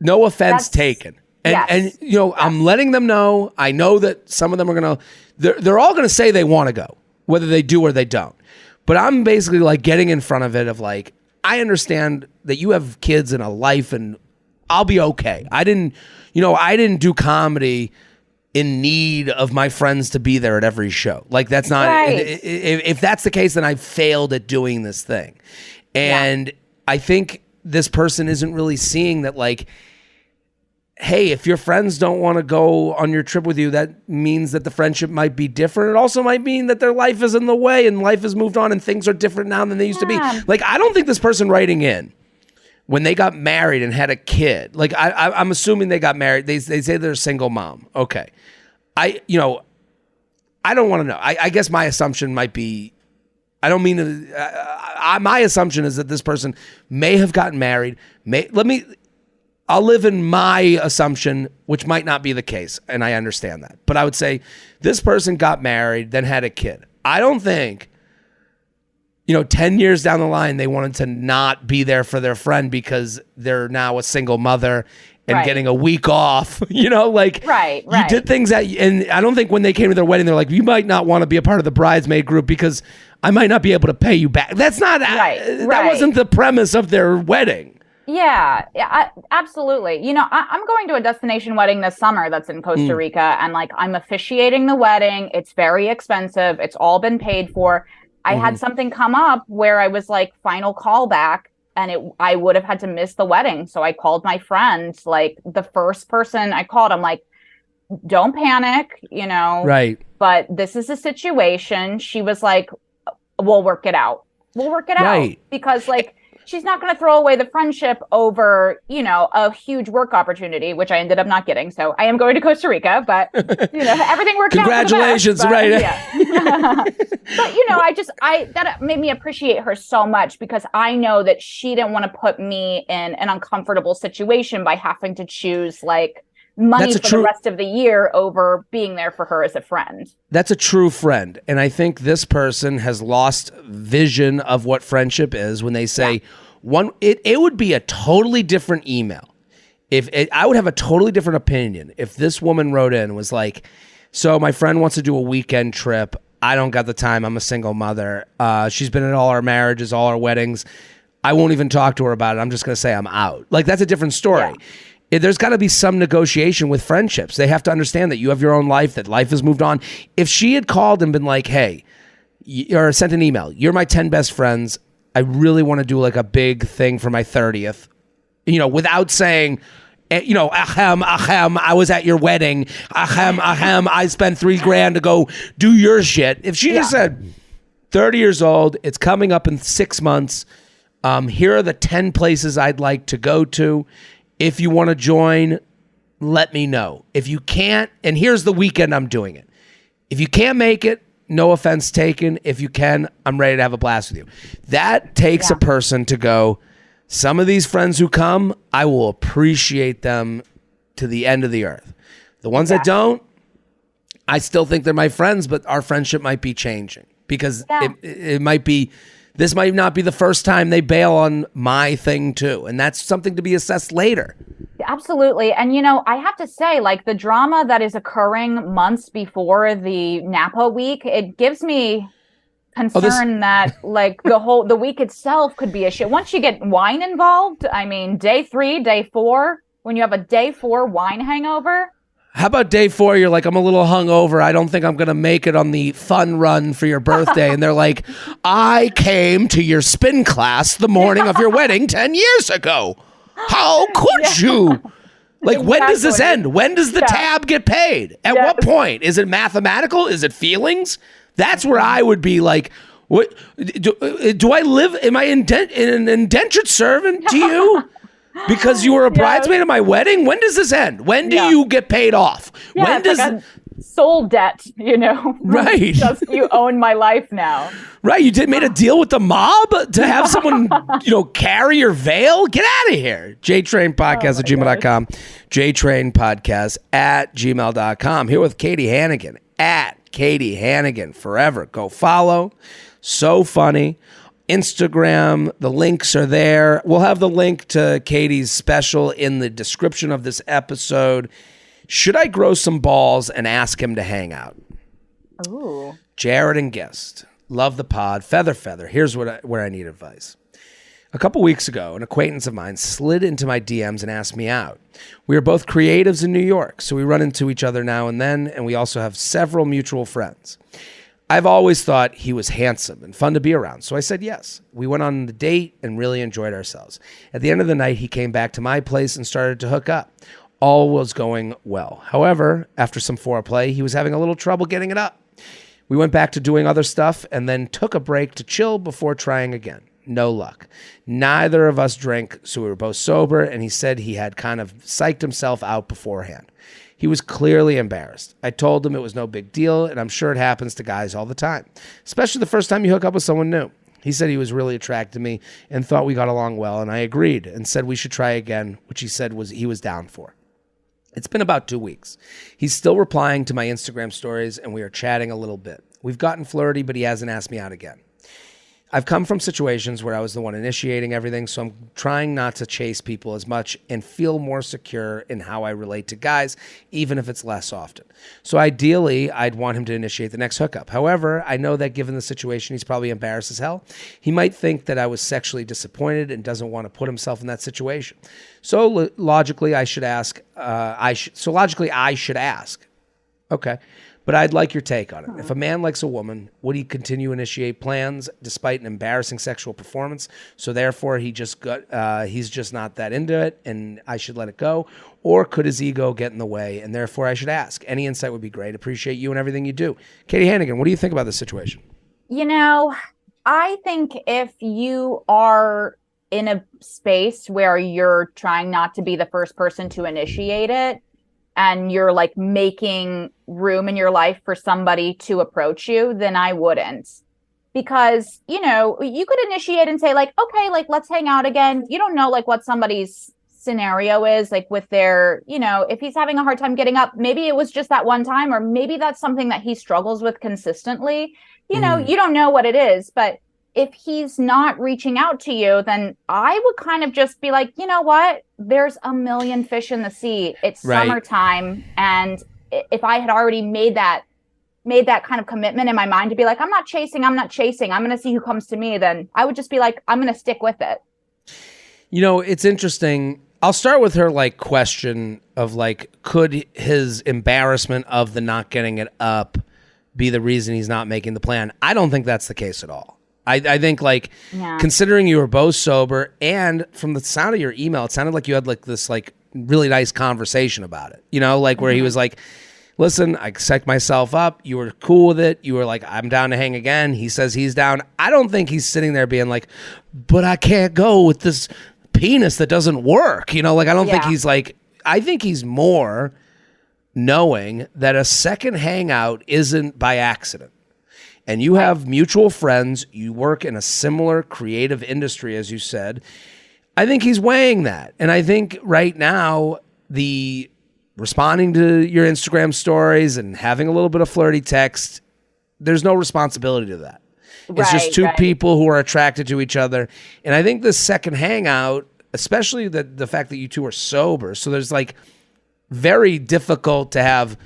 offense taken. And I'm letting them know. I know that some of them are they're all gonna say they want to go, whether they do or they don't. But I'm basically like getting in front of it of like, I understand that you have kids and a life, and I'll be okay. I didn't do comedy in need of my friends to be there at every show. Like, that's not, right. If that's the case, then I failed at doing this thing. And I think this person isn't really seeing that, like, hey, if your friends don't want to go on your trip with you, that means that the friendship might be different. It also might mean that their life is in the way and life has moved on and things are different now than they used to be. Like, I don't think this person writing in, when they got married and had a kid, like, I'm assuming they got married. They say they're a single mom. Okay. I don't want to know. I guess my assumption might be, I don't mean to, my assumption is that this person may have gotten married. I'll live in my assumption, which might not be the case, and I understand that. But I would say this person got married, then had a kid. I don't think, 10 years down the line, they wanted to not be there for their friend because they're now a single mother and getting a week off, you did things and I don't think when they came to their wedding, they're like, you might not want to be a part of the bridesmaid group because I might not be able to pay you back. That's not, that wasn't the premise of their wedding. Yeah, absolutely. I'm going to a destination wedding this summer that's in Costa Rica, and like, I'm officiating the wedding. It's very expensive. It's all been paid for. I had something come up where I was like, final callback, and I would have had to miss the wedding. So I called my friend, like the first person I called. I'm like, don't panic, Right. But this is a situation. She was like, we'll work it out. Out. Because like, she's not going to throw away the friendship over, a huge work opportunity, which I ended up not getting. So I am going to Costa Rica, but, everything worked out. Congratulations, right? Yeah. But, that made me appreciate her so much because I know that she didn't want to put me in an uncomfortable situation by having to choose like money for the rest of the year over being there for her as a friend. That's a true friend. And I think this person has lost vision of what friendship is when they say it would be a totally different email. I would have a totally different opinion if this woman wrote in and was like, so my friend wants to do a weekend trip. I don't got the time. I'm a single mother. She's been at all our marriages, all our weddings. I won't even talk to her about it. I'm just going to say I'm out. Like, that's a different story. Yeah. There's got to be some negotiation with friendships. They have to understand that you have your own life, that life has moved on. If she had called and been like, hey, or sent an email, you're my 10 best friends. I really want to do like a big thing for my 30th, without saying, I was at your wedding. I spent $3,000 to go do your shit. If she just said, 30 years old, it's coming up in 6 months. Here are the 10 places I'd like to go to. If you want to join, let me know. If you can't, and here's the weekend I'm doing it. If you can't make it, no offense taken. If you can, I'm ready to have a blast with you. That takes a person to go, some of these friends who come, I will appreciate them to the end of the earth. The ones that don't, I still think they're my friends, but our friendship might be changing because it might be, this might not be the first time they bail on my thing too. And that's something to be assessed later. Absolutely. And, I have to say, like, the drama that is occurring months before the Napa week, it gives me concern that like the week itself could be a shit. Once you get wine involved, I mean, day 3, day 4, when you have a day 4 wine hangover. How about day 4? You're like, I'm a little hungover. I don't think I'm going to make it on the fun run for your birthday. And they're like, I came to your spin class the morning of your wedding 10 years ago. How could you? Like, when does this end? When does the tab get paid? At what point? Is it mathematical? Is it feelings? That's where I would be like, what do I live? Am I an indentured servant to you? Because you were a bridesmaid at my wedding? When does this end? When do you get paid off? Yeah, when does soul debt, Right. Just you own my life now. Right. You made a deal with the mob to have someone, carry your veil? Get out of here. JTrain podcast at gmail.com. JTrain podcast at gmail.com. Here with Katie Hannigan at Katie Hannigan forever. Go follow. So funny. Instagram, the links are there. We'll have the link to Katie's special in the description of this episode. Should I grow some balls and ask him to hang out? Ooh. Jared and guest. Love the pod. Feather. Here's where I need advice. A couple weeks ago, an acquaintance of mine slid into my DMs and asked me out. We are both creatives in New York, so we run into each other now and then, and we also have several mutual friends. I've always thought he was handsome and fun to be around, so I said yes. We went on the date and really enjoyed ourselves. At the end of the night, he came back to my place and started to hook up. All was going well. However, after some foreplay, he was having a little trouble getting it up. We went back to doing other stuff and then took a break to chill before trying again. No luck. Neither of us drank, so we were both sober, and he said he had kind of psyched himself out beforehand. He was clearly embarrassed. I told him it was no big deal, and I'm sure it happens to guys all the time, especially the first time you hook up with someone new. He said he was really attracted to me and thought we got along well, and I agreed and said we should try again, which he said he was down for. It's been about 2 weeks. He's still replying to my Instagram stories, and we are chatting a little bit. We've gotten flirty, but he hasn't asked me out again. I've come from situations where I was the one initiating everything, so I'm trying not to chase people as much and feel more secure in how I relate to guys, even if it's less often. So ideally, I'd want him to initiate the next hookup. However, I know that given the situation, he's probably embarrassed as hell. He might think that I was sexually disappointed and doesn't want to put himself in that situation. So logically, I should ask. I should ask. Okay. But I'd like your take on it. If a man likes a woman, would he continue to initiate plans despite an embarrassing sexual performance? So therefore, he's just not that into it, and I should let it go? Or could his ego get in the way, and therefore I should ask? Any insight would be great. Appreciate you and everything you do. Katie Hannigan, what do you think about this situation? I think if you are in a space where you're trying not to be the first person to initiate it, and you're like making room in your life for somebody to approach you, then I wouldn't. Because, you could initiate and say like, okay, like let's hang out again. You don't know like what somebody's scenario is like with their, if he's having a hard time getting up, maybe it was just that one time, or maybe that's something that he struggles with consistently. You don't know what it is, but if he's not reaching out to you, then I would kind of just be like, you know what? There's a million fish in the sea. It's right. Summertime. And if I had already made that kind of commitment in my mind to be like, I'm not chasing. I'm going to see who comes to me. Then I would just be like, I'm going to stick with it. It's interesting. I'll start with her question of could his embarrassment of the not getting it up be the reason he's not making the plan? I don't think that's the case at all. I think considering you were both sober, and from the sound of your email, it sounded like you had this really nice conversation about it, where he was like, listen, I psyched myself up. You were cool with it. You were like, I'm down to hang again. He says he's down. I don't think he's sitting there being like, but I can't go with this penis that doesn't work. I don't think he's I think he's more knowing that a second hangout isn't by accident. And you have mutual friends, you work in a similar creative industry, as you said. I think he's weighing that. And I think right now, the responding to your Instagram stories and having a little bit of flirty text, there's no responsibility to that. It's just two people who are attracted to each other. And I think the second hangout, especially the fact that you two are sober, so there's very difficult to have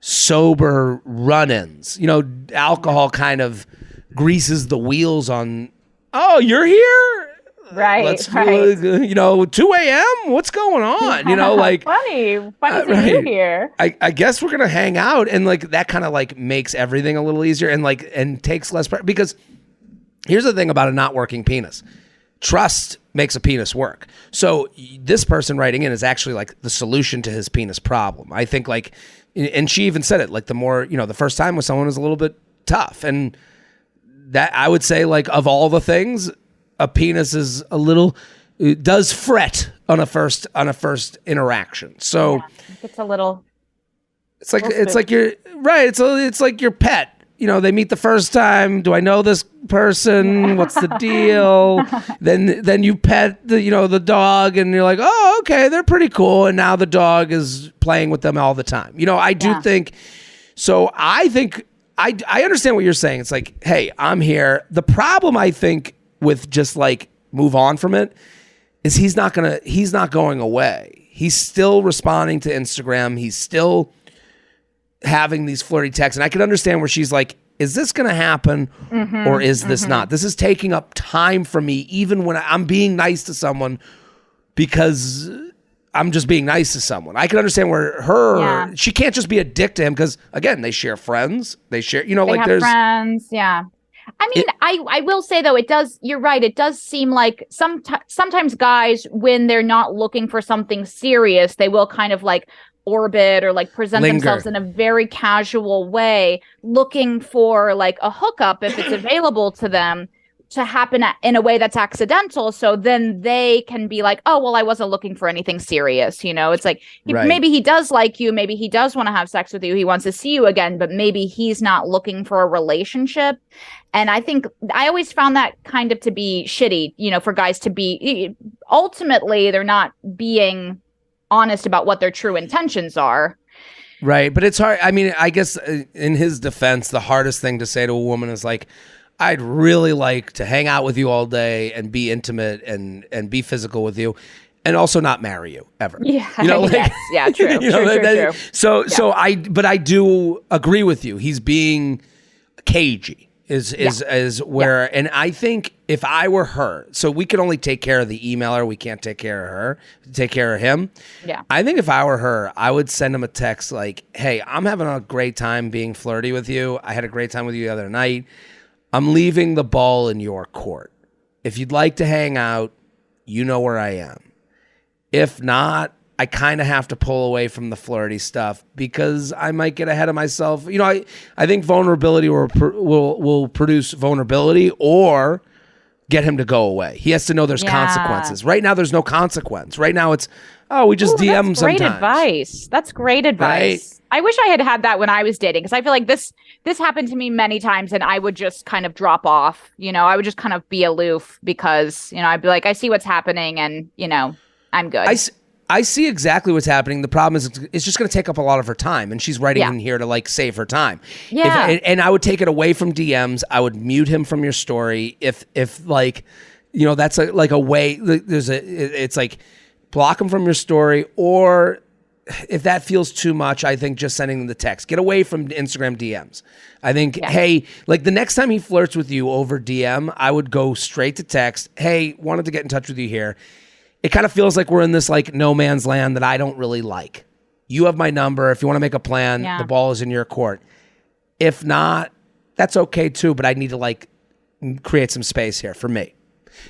sober run-ins. Alcohol kind of greases the wheels on, oh, you're here? Right. 2 a.m.? What's going on? Funny to you here. I guess we're going to hang out, and that kind of makes everything a little easier and takes less pressure. Because here's the thing about a not working penis. Trust makes a penis work. So this person writing in is actually the solution to his penis problem. I think and she even said it, the more, the first time with someone is a little bit tough. And that I would say of all the things, a penis is it does fret on a first interaction. So it's a little. It's like your right. It's like your pet. You know, they meet the first time. Do I know this person? What's the deal? Then you pet the dog, and you're like, oh, okay, they're pretty cool. And now the dog is playing with them all the time. You know, I do think. So I think I understand what you're saying. It's like, hey, I'm here. The problem I think with just like move on from it is he's not going away. He's still responding to Instagram. He's still having these flirty texts. And I can understand where she's like, is this going to happen or is this not? This is taking up time from me, even when I'm being nice to someone because I'm just being nice to someone. I can understand where she can't just be a dick to him because, again, they share friends. They share, there's friends. Yeah. I mean, I will say, though, you're right. It does seem like sometimes guys, when they're not looking for something serious, they will kind of like orbit or like present themselves in a very casual way, looking for like a hookup if it's available to them to happen in a way that's accidental. So then they can be like, oh, well, I wasn't looking for anything serious. It's like maybe he does like you. Maybe he does want to have sex with you. He wants to see you again, but maybe he's not looking for a relationship. And I think I always found that kind of to be shitty, for guys to be ultimately they're not being honest about what their true intentions are. Right. But it's hard. I mean, I guess in his defense, the hardest thing to say to a woman is like, I'd really like to hang out with you all day and be intimate and be physical with you and also not marry you ever. Yeah. True. True. So I do agree with you. He's being cagey is where, and I think if I were her, so we can only take care of the emailer. We can't take care of him. Yeah. I think if I were her, I would send him a text like, hey, I'm having a great time being flirty with you. I had a great time with you the other night. I'm leaving the ball in your court. If you'd like to hang out, you know where I am. If not, I kind of have to pull away from the flirty stuff because I might get ahead of myself. I think vulnerability will produce vulnerability or get him to go away. He has to know there's consequences. Right now, there's no consequence. Right now, it's, we just DM sometimes. That's great advice. Right? I wish I had that when I was dating because I feel like this happened to me many times and I would just kind of drop off. I would just kind of be aloof because, I'd be like, I see what's happening and, I'm good. I see exactly what's happening. The problem is it's just going to take up a lot of her time, and she's writing in here to like save her time. Yeah. And I would take it away from DMs. I would mute him from your story. If like, that's like a way. It's like block him from your story, or if that feels too much, I think just sending them the text. Get away from Instagram DMs. I think, hey, like the next time he flirts with you over DM, I would go straight to text. Hey, wanted to get in touch with you here. It kind of feels like we're in this like no man's land that I don't really like. You have my number. If you want to make a plan, the ball is in your court. If not, that's okay too, but I need to like create some space here for me.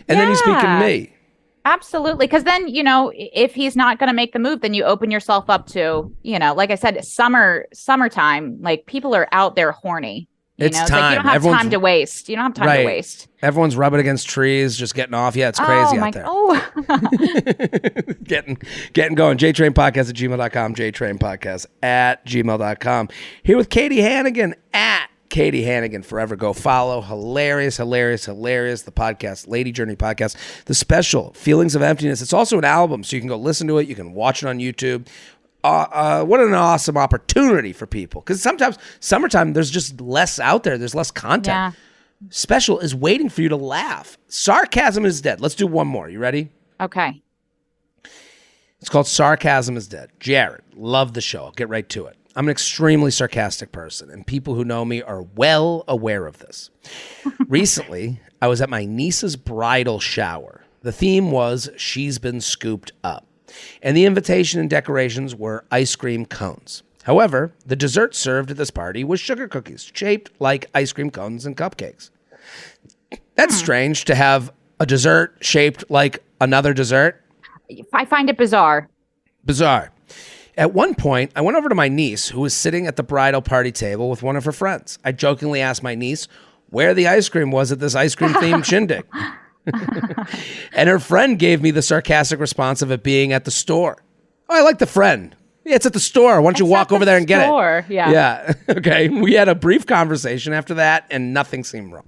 And then he's speaking to me. Absolutely. Because then, if he's not going to make the move, then you open yourself up to, like I said, summertime, like people are out there horny. It's time. Like you don't have time to waste. You don't have time to waste. Everyone's rubbing against trees, just getting off. Yeah, it's crazy out there. Getting going. JTrain Podcast at gmail.com. JTrain Podcast at gmail.com. Here with Katie Hannigan at Katie Hannigan Forever. Go follow. Hilarious. The podcast, Lady Journey Podcast. The special, Feelings of Emptiness. It's also an album, so you can go listen to it. You can watch it on YouTube. What an awesome opportunity for people. Because sometimes, summertime, there's just less out there. There's less content. Yeah. Special is waiting for you to laugh. Sarcasm is Dead. Let's do one more. You ready? Okay. It's called Sarcasm is Dead. Jared, love the show. I'll get right to it. I'm an extremely sarcastic person, and people who know me are well aware of this. Recently, I was at my niece's bridal shower. The theme was She's Been Scooped Up, and the invitation and decorations were ice cream cones. However, the dessert served at this party was sugar cookies, shaped like ice cream cones and cupcakes. That's strange to have a dessert shaped like another dessert. I find it bizarre. Bizarre. At one point, I went over to my niece, who was sitting at the bridal party table with one of her friends. I jokingly asked my niece where the ice cream was at this ice cream-themed shindig. And her friend gave me the sarcastic response of it being at the store. Oh, I like the friend. It's at the store. Why don't you walk over there and get it? Yeah. Yeah. Okay. We had a brief conversation after that, and nothing seemed wrong.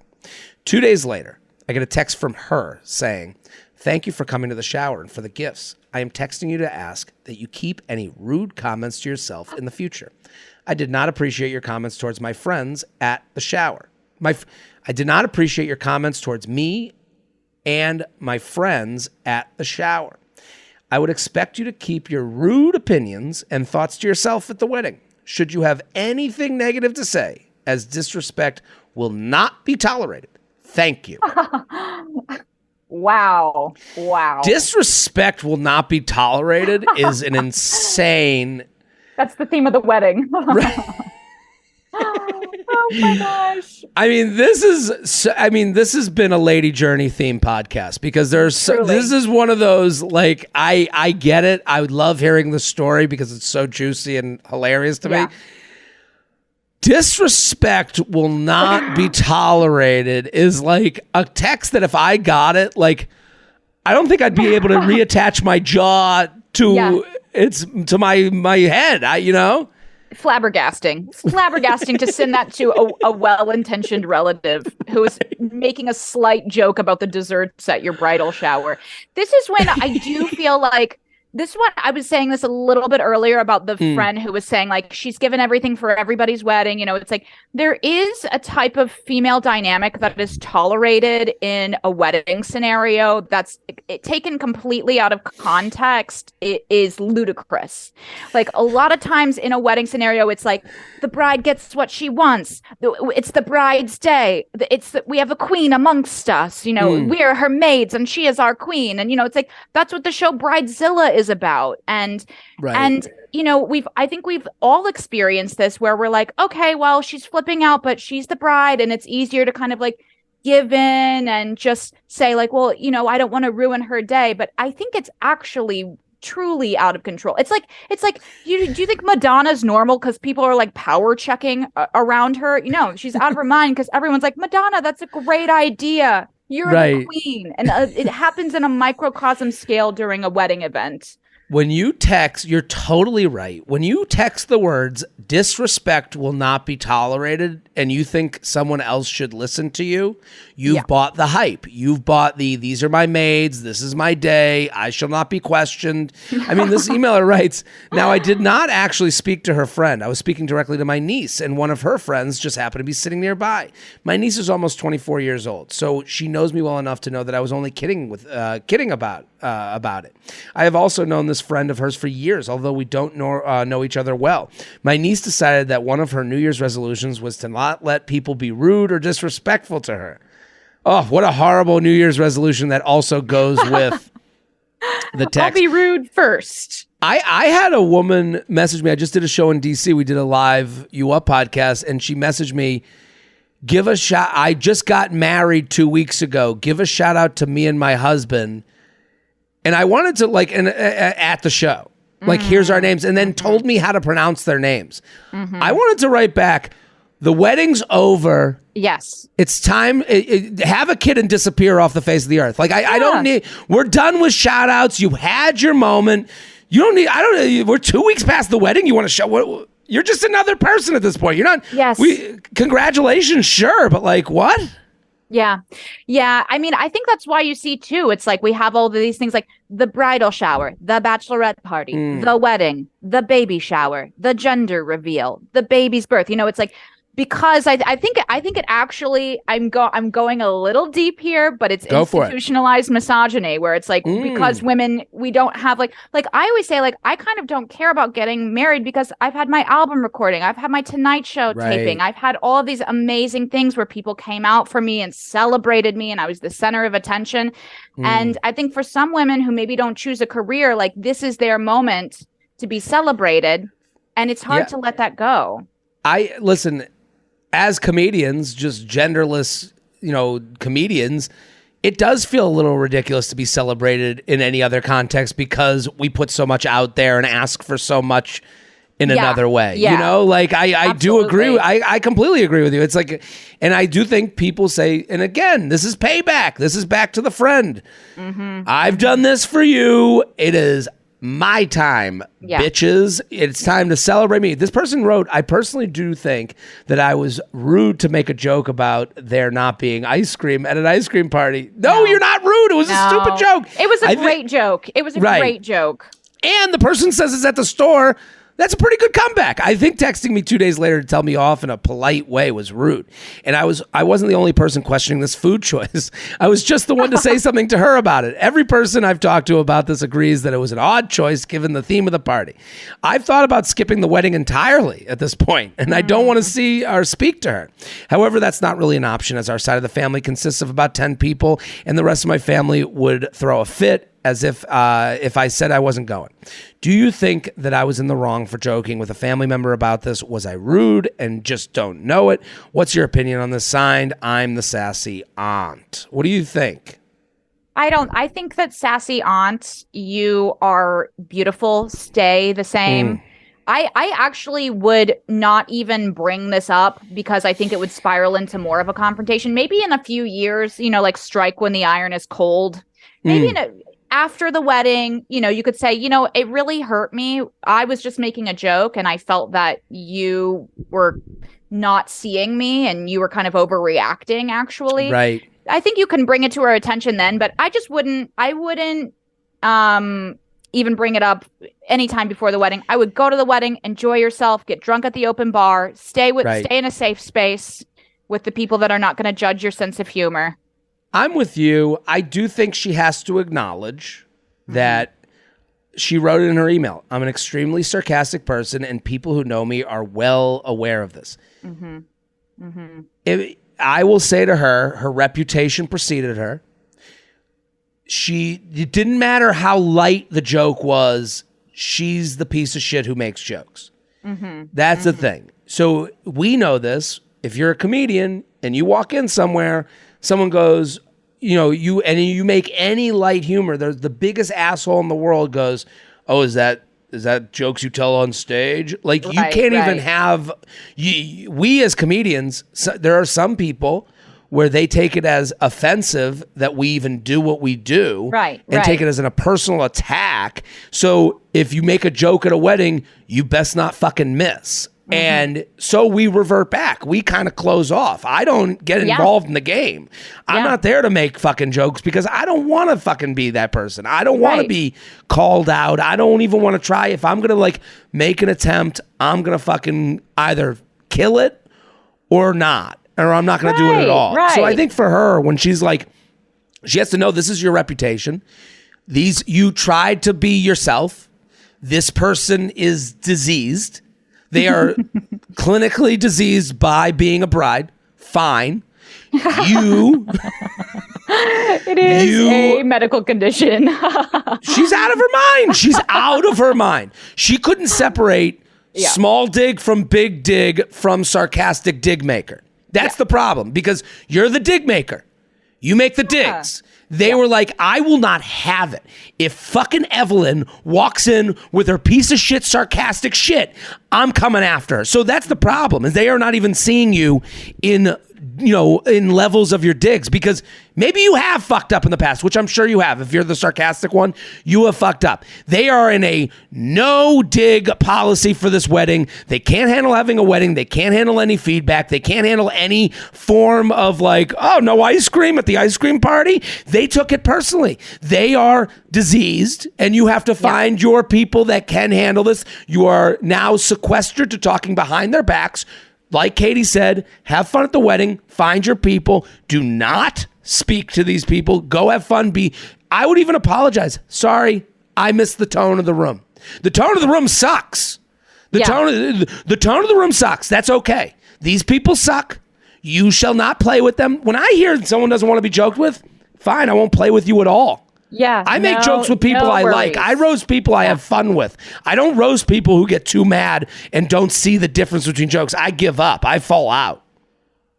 2 days later, I get a text from her saying, "Thank you for coming to the shower and for the gifts. I am texting you to ask that you keep any rude comments to yourself in the future. I did not appreciate your comments towards my friends at the shower. I did not appreciate your comments towards me and my friends at the shower. I would expect you to keep your rude opinions and thoughts to yourself at the wedding. Should you have anything negative to say, as disrespect will not be tolerated. Thank you." Wow. Disrespect will not be tolerated is an insane. That's the theme of the wedding. Oh my gosh. This has been a Lady Journey theme podcast because this is one of those, like, I get it. I would love hearing the story because it's so juicy and hilarious to me. Disrespect will not be tolerated is like a text that if I got it, like, I don't think I'd be able to reattach my jaw to my head. Flabbergasting to send that to a well-intentioned relative who is making a slight joke about the desserts at your bridal shower. This is when I do feel like this is what I was saying this a little bit earlier about the friend who was saying, like, she's given everything for everybody's wedding. It's like there is a type of female dynamic that is tolerated in a wedding scenario that's taken completely out of context. It is ludicrous. Like, a lot of times in a wedding scenario, it's like the bride gets what she wants. It's the bride's day. We have a queen amongst us. We are her maids and she is our queen. And, it's like that's what the show Bridezilla is about. And I think we've all experienced this where we're like, okay, well, she's flipping out, but she's the bride, and it's easier to kind of like give in and just say like, well, I don't want to ruin her day. But I think it's actually truly out of control. It's like do you think Madonna's normal because people are like power checking around her? She's out of her mind because everyone's like, Madonna, that's a great idea. You're the queen. And it happens in a microcosm scale during a wedding event. When you text, you're totally right. When you text the words, disrespect will not be tolerated, and you think someone else should listen to you, you've bought the hype. You've bought these are my maids, this is my day, I shall not be questioned. This emailer writes, "Now, I did not actually speak to her friend. I was speaking directly to my niece, and one of her friends just happened to be sitting nearby. My niece is almost 24 years old, so she knows me well enough to know that I was only kidding about it. I have also known this friend of hers for years, although we don't know each other well. My niece decided that one of her New Year's resolutions was to not let people be rude or disrespectful to her." Oh, what a horrible New Year's resolution that also goes with the text. I'll be rude first. I had a woman message me. I just did a show in DC. We did a live You Up podcast, and she messaged me, "Give a shout. I just got married 2 weeks ago. Give a shout out to me and my husband." And I wanted to at the show, here's our names, and then told me how to pronounce their names. I wanted to write back, the wedding's over. Yes. It's time. Have a kid and disappear off the face of the earth. I don't need, we're done with shout outs. You had your moment. You don't need, we're 2 weeks past the wedding. You want to show, you're just another person at this point. You're not, congratulations, sure, but what? Yeah. I think that's why you see too. It's like we have all of these things like the bridal shower, the bachelorette party, the wedding, the baby shower, the gender reveal, the baby's birth. It's like, because I think it actually, I'm going a little deep here, but it's institutionalized misogyny where it's like, because women, we don't have like I always say, I kind of don't care about getting married because I've had my album recording, I've had my Tonight Show taping, I've had all of these amazing things where people came out for me and celebrated me and I was the center of attention. And I think for some women who maybe don't choose a career, this is their moment to be celebrated, and it's hard to let that go. Listen, as comedians, just genderless, comedians, it does feel a little ridiculous to be celebrated in any other context because we put so much out there and ask for so much in another way. I do agree. I completely agree with you. It's like, and I do think people say, and again, this is payback. This is back to the friend. I've done this for you. It is my time, Yeah. bitches. It's time to celebrate me. This person wrote, I personally do think that I was rude to make a joke about there not being ice cream at an ice cream party. No, you're not rude. It was a stupid joke. It was a great joke. It was a great joke. And the person says it's at the store. That's a pretty good comeback. I think texting me 2 days later to tell me off in a polite way was rude. And I wasn't the only person questioning this food choice. I was just the one to say something to her about it. Every person I've talked to about this agrees that it was an odd choice given the theme of the party. I've thought about skipping the wedding entirely at this point, and I don't want to see or speak to her. However, that's not really an option, as our side of the family consists of about 10 people, and the rest of my family would throw a fit as if I said I wasn't going. Do you think that I was in the wrong for joking with a family member about this? Was I rude and just don't know it? What's your opinion on this? Signed, I'm the sassy aunt. What do you think? I think that sassy aunt, you are beautiful. Stay the same. I actually would not even bring this up because I think it would spiral into more of a confrontation. Maybe in a few years, like strike when the iron is cold. Maybe after the wedding, you could say, it really hurt me. I was just making a joke and I felt that you were not seeing me and you were kind of overreacting, actually. Right. I think you can bring it to her attention then, but I wouldn't even bring it up anytime before the wedding. I would go to the wedding, enjoy yourself, get drunk at the open bar, stay in a safe space with the people that are not going to judge your sense of humor. I'm with you. I do think she has to acknowledge that she wrote it in her email. I'm an extremely sarcastic person, and people who know me are well aware of this. I will say to her, her reputation preceded her. It didn't matter how light the joke was. She's the piece of shit who makes jokes. That's the thing. So we know this. If you're a comedian and you walk in somewhere, someone goes, you make any light humor, there's the biggest asshole in the world goes, oh, is that jokes you tell on stage? Like, you can't even have, we as comedians, there are some people where they take it as offensive that we even do what we do, and take it as a personal attack. So if you make a joke at a wedding, you best not fucking miss. And so we revert back. We kind of close off. I don't get involved in the game. I'm not there to make fucking jokes because I don't want to fucking be that person. I don't want to be called out. I don't even want to try. If I'm going to make an attempt, I'm going to fucking either kill it or not. Or I'm not going to do it at all. So I think for her, when she's she has to know this is your reputation. You tried to be yourself. This person is diseased. They are clinically diseased by being a bride. Fine. It is a medical condition. She's out of her mind. She's out of her mind. She couldn't separate small dig from big dig from sarcastic dig maker. That's the problem, because you're the dig maker. You make the digs. They were like, I will not have it. If fucking Evelyn walks in with her piece of shit, sarcastic shit, I'm coming after her. So that's the problem, is they are not even seeing you in levels of your digs, because maybe you have fucked up in the past, which I'm sure you have. If you're the sarcastic one, you have fucked up. They are in a no dig policy for this wedding. They can't handle having a wedding. They can't handle any feedback. They can't handle any form of no ice cream at the ice cream party. They took it personally. They are diseased, and you have to find your people that can handle this. You are now sequestered to talking behind their backs. Like Katie said, have fun at the wedding. Find your people. Do not speak to these people. Go have fun. I would even apologize. Sorry, I missed the tone of the room. The tone of the room sucks. The tone of the room sucks. That's okay. These people suck. You shall not play with them. When I hear someone doesn't want to be joked with, fine, I won't play with you at all. I make jokes with people I like. I roast people I have fun with. I don't roast people who get too mad and don't see the difference between jokes. I give up. I fall out.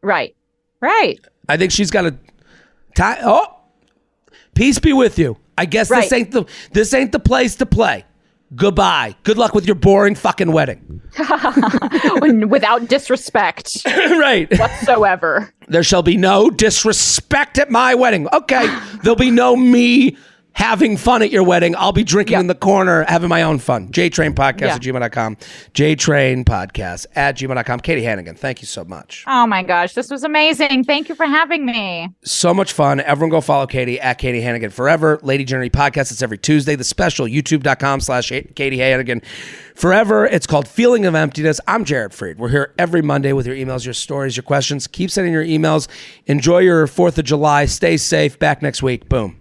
Right. I think she's got to peace be with you. I guess this ain't the place to play. Goodbye. Good luck with your boring fucking wedding. Without disrespect. Right. Whatsoever. There shall be no disrespect at my wedding. Okay. There'll be no me having fun at your wedding. I'll be drinking in the corner, having my own fun. JTrain podcast at gmail.com. JTrain podcast at gmail.com. Katie Hannigan, thank you so much. Oh my gosh, this was amazing. Thank you for having me. So much fun. Everyone go follow Katie at Katie Hannigan Forever. Lady Journey podcast. It's every Tuesday. The special, youtube.com/Katie Hannigan Forever. It's called Feeling of Emptiness. I'm Jared Freed. We're here every Monday with your emails, your stories, your questions. Keep sending your emails. Enjoy your 4th of July. Stay safe. Back next week. Boom.